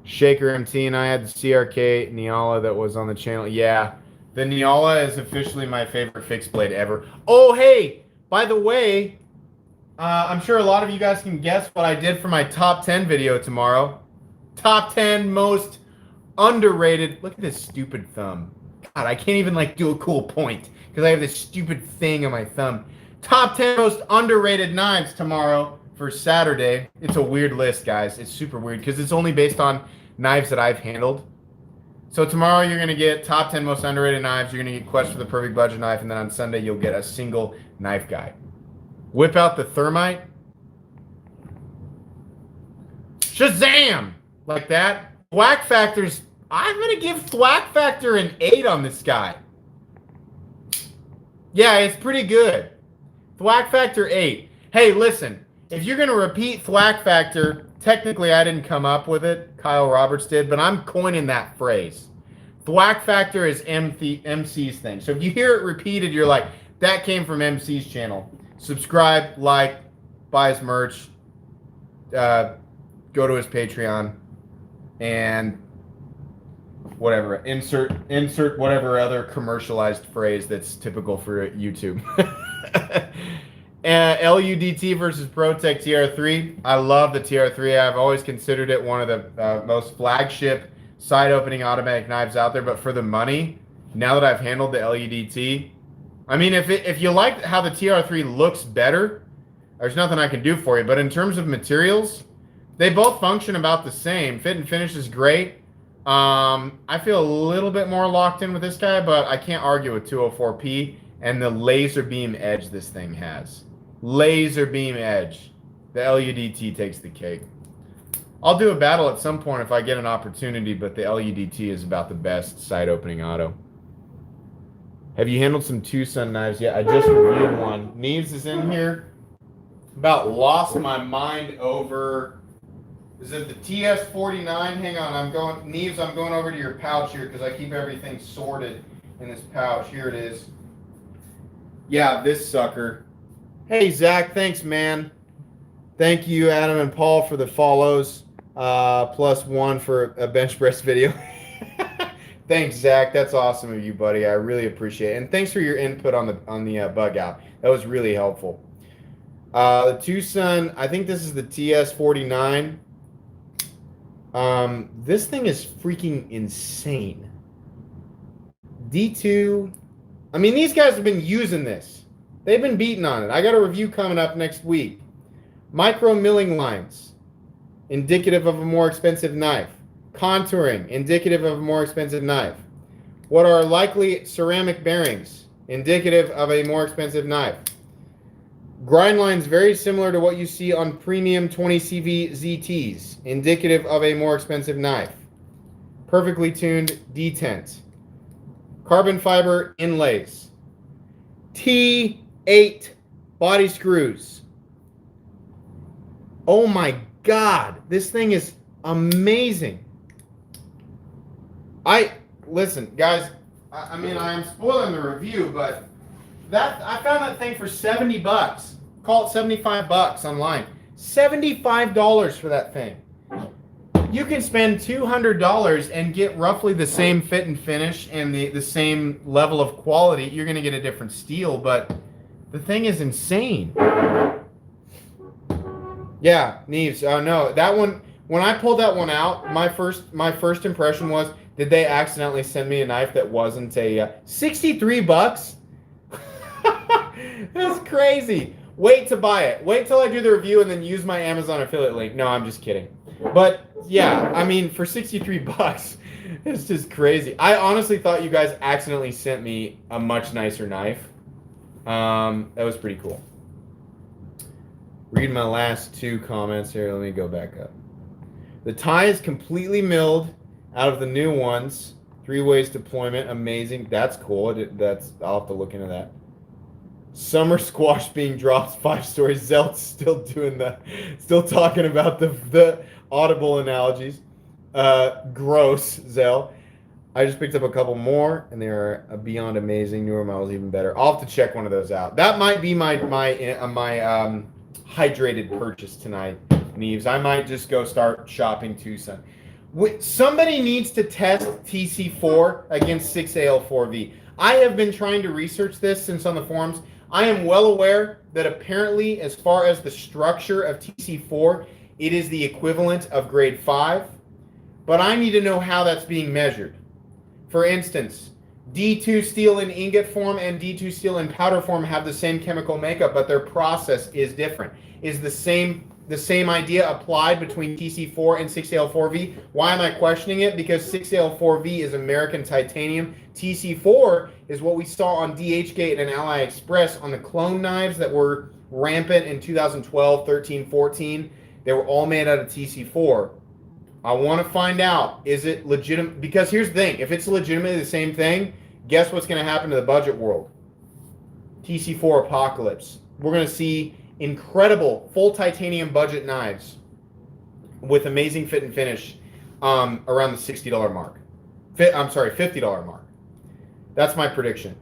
Shaker MT and I had the CRK Neala that was on the channel. Yeah, the Neala is officially my favorite fixed blade ever. Oh, hey, by the way, I'm sure a lot of you guys can guess what I did for my top 10 video tomorrow. Top 10 most underrated. Look at this stupid thumb. God, I can't even like do a cool point because I have this stupid thing on my thumb. Top 10 most underrated knives tomorrow for Saturday. It's a weird list, guys. It's super weird because it's only based on knives that I've handled. So tomorrow you're going to get top 10 most underrated knives. You're going to get Quest for the perfect budget knife. And then on Sunday you'll get a single knife guide. Whip out the thermite. Shazam! Like that. Thwack Factor's... I'm going to give Thwack Factor an 8 on this guy. Yeah, it's pretty good. Thwack Factor 8. Hey, listen. If you're going to repeat Thwack Factor, technically I didn't come up with it. Kyle Roberts did, but I'm coining that phrase. Thwack Factor is MC's thing. So if you hear it repeated, you're like, that came from MC's channel. Subscribe, like, buy his merch, go to his Patreon, and whatever. Insert whatever other commercialized phrase that's typical for YouTube. LUDT versus ProTech TR3. I love the TR3. I've always considered it one of the most flagship side opening automatic knives out there. But for the money, now that I've handled the LUDT, I mean, if you like how the TR3 looks better, there's nothing I can do for you. But in terms of materials, they both function about the same. Fit and finish is great. I feel a little bit more locked in with this guy, but I can't argue with 204P and the laser beam edge this thing has. Laser beam edge. The LUDT takes the cake. I'll do a battle at some point if I get an opportunity, but the LUDT is about the best side opening auto. Have you handled some Tucson knives yet? I just reviewed one. Neves is in here. About lost my mind over... Is it the TS49? Hang on, Neves, I'm going over to your pouch here because I keep everything sorted in this pouch. Here it is. Yeah, this sucker. Hey, Zach, thanks, man. Thank you, Adam and Paul, for the follows. +1 for a bench press video. Thanks, Zach. That's awesome of you, buddy. I really appreciate it. And thanks for your input on the bug out. That was really helpful. The Tucson, I think this is the TS49. This thing is freaking insane. D2. I mean, these guys have been using this. They've been beating on it. I got a review coming up next week. Micro milling lines, indicative of a more expensive knife. Contouring, indicative of a more expensive knife. What are likely ceramic bearings, indicative of a more expensive knife. Grind lines very similar to what you see on premium 20CV ZTs, indicative of a more expensive knife. Perfectly tuned detent. Carbon fiber inlays. T8 body screws. Oh my God, this thing is amazing. Listen, guys, I mean, I am spoiling the review, but I found that thing for 70 bucks. Call it 75 bucks online. $75 for that thing. You can spend $200 and get roughly the same fit and finish and the same level of quality. You're going to get a different steel, but the thing is insane. Yeah, Neves. No, that one, when I pulled that one out, my first impression was, did they accidentally send me a knife that wasn't a 63 bucks? That's crazy. Wait to buy it. Wait till I do the review and then use my Amazon affiliate link. No, I'm just kidding. But yeah, I mean, for 63 bucks, it's just crazy. I honestly thought you guys accidentally sent me a much nicer knife. That was pretty cool. Read my last two comments here. Let me go back up. The tie is completely milled out of the new ones. 3 ways deployment. Amazing. That's cool. I'll have to look into that. Summer squash being dropped 5 stories. Zelt's still talking about the audible analogies. Gross, Zell. I just picked up a couple more, and they are beyond amazing. Newer models even better. I'll have to check one of those out. That might be my hydrated purchase tonight, Neves. I might just go start shopping Tucson. Somebody needs to test TC4 against 6AL4V. I have been trying to research this since on the forums. I am well aware that apparently, as far as the structure of TC4, it is the equivalent of grade 5, but I need to know how that's being measured. For instance, D2 steel in ingot form and D2 steel in powder form have the same chemical makeup, but their process is different. Is the same idea applied between TC4 and 6AL4V? Why am I questioning it? Because 6AL4V is American titanium. TC4 is what we saw on DHgate and Ally Express on the clone knives that were rampant in 2012, 13, 14. They were all made out of TC4. I want to find out, is it legitimate? Because here's the thing. If it's legitimately the same thing, guess what's going to happen to the budget world? TC4 apocalypse. We're going to see incredible full titanium budget knives with amazing fit and finish around the $60 mark. $50 mark. That's my prediction.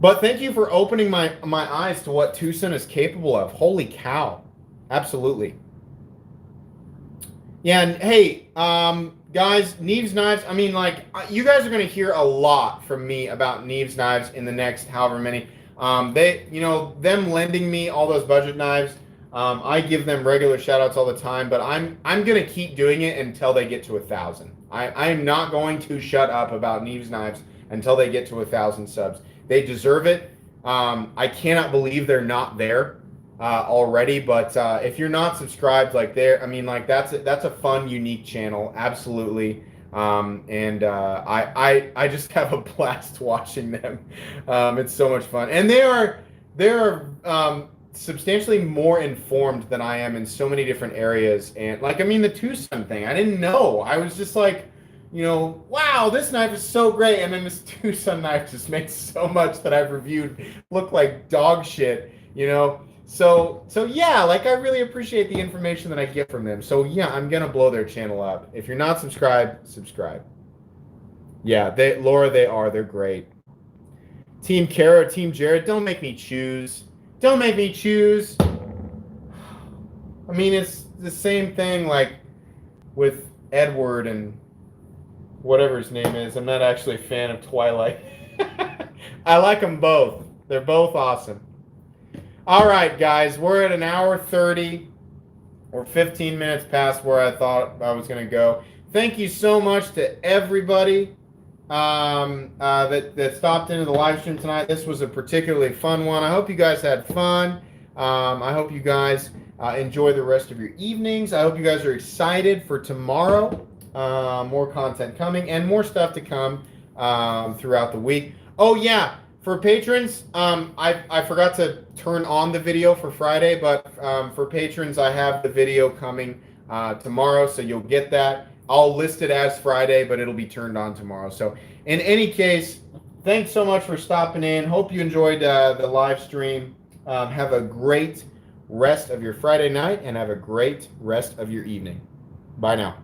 But thank you for opening my eyes to what Tucson is capable of. Holy cow. Absolutely. Yeah, and hey, guys, Neves knives, I mean, like, you guys are going to hear a lot from me about Neves knives in the next however many. Them lending me all those budget knives, I give them regular shout outs all the time, but I'm going to keep doing it until they get to 1,000. I am not going to shut up about Neves knives until they get to 1,000 subs. They deserve it. I cannot believe they're not there already, but if you're not subscribed, like that's a fun, unique channel, absolutely. I just have a blast watching them. It's so much fun, and they are substantially more informed than I am in so many different areas. And the Tucson thing, I didn't know. I was just like, wow, this knife is so great, and then this Tucson knife just makes so much that I've reviewed look like dog shit. So yeah, I really appreciate the information that I get from them. So yeah, I'm gonna blow their channel up. If you're not subscribed, subscribe. Yeah, they're great. Team Kara, Team Jared, don't make me choose. Don't make me choose. I mean, it's the same thing with Edward and whatever his name is. I'm not actually a fan of Twilight. I like them both. They're both awesome. All right, guys, we're at an hour 30 or 15 minutes past where I thought I was going to go. Thank you so much to everybody that stopped into the live stream tonight. This was a particularly fun one. I hope you guys had fun. I hope you guys enjoy the rest of your evenings. I hope you guys are excited for tomorrow. More content coming and more stuff to come throughout the week. Oh yeah, for patrons, I forgot to turn on the video for Friday, but for patrons, I have the video coming tomorrow, so you'll get that. I'll list it as Friday, but it'll be turned on tomorrow. So in any case, thanks so much for stopping in. Hope you enjoyed the live stream. Have a great rest of your Friday night and have a great rest of your evening. Bye now.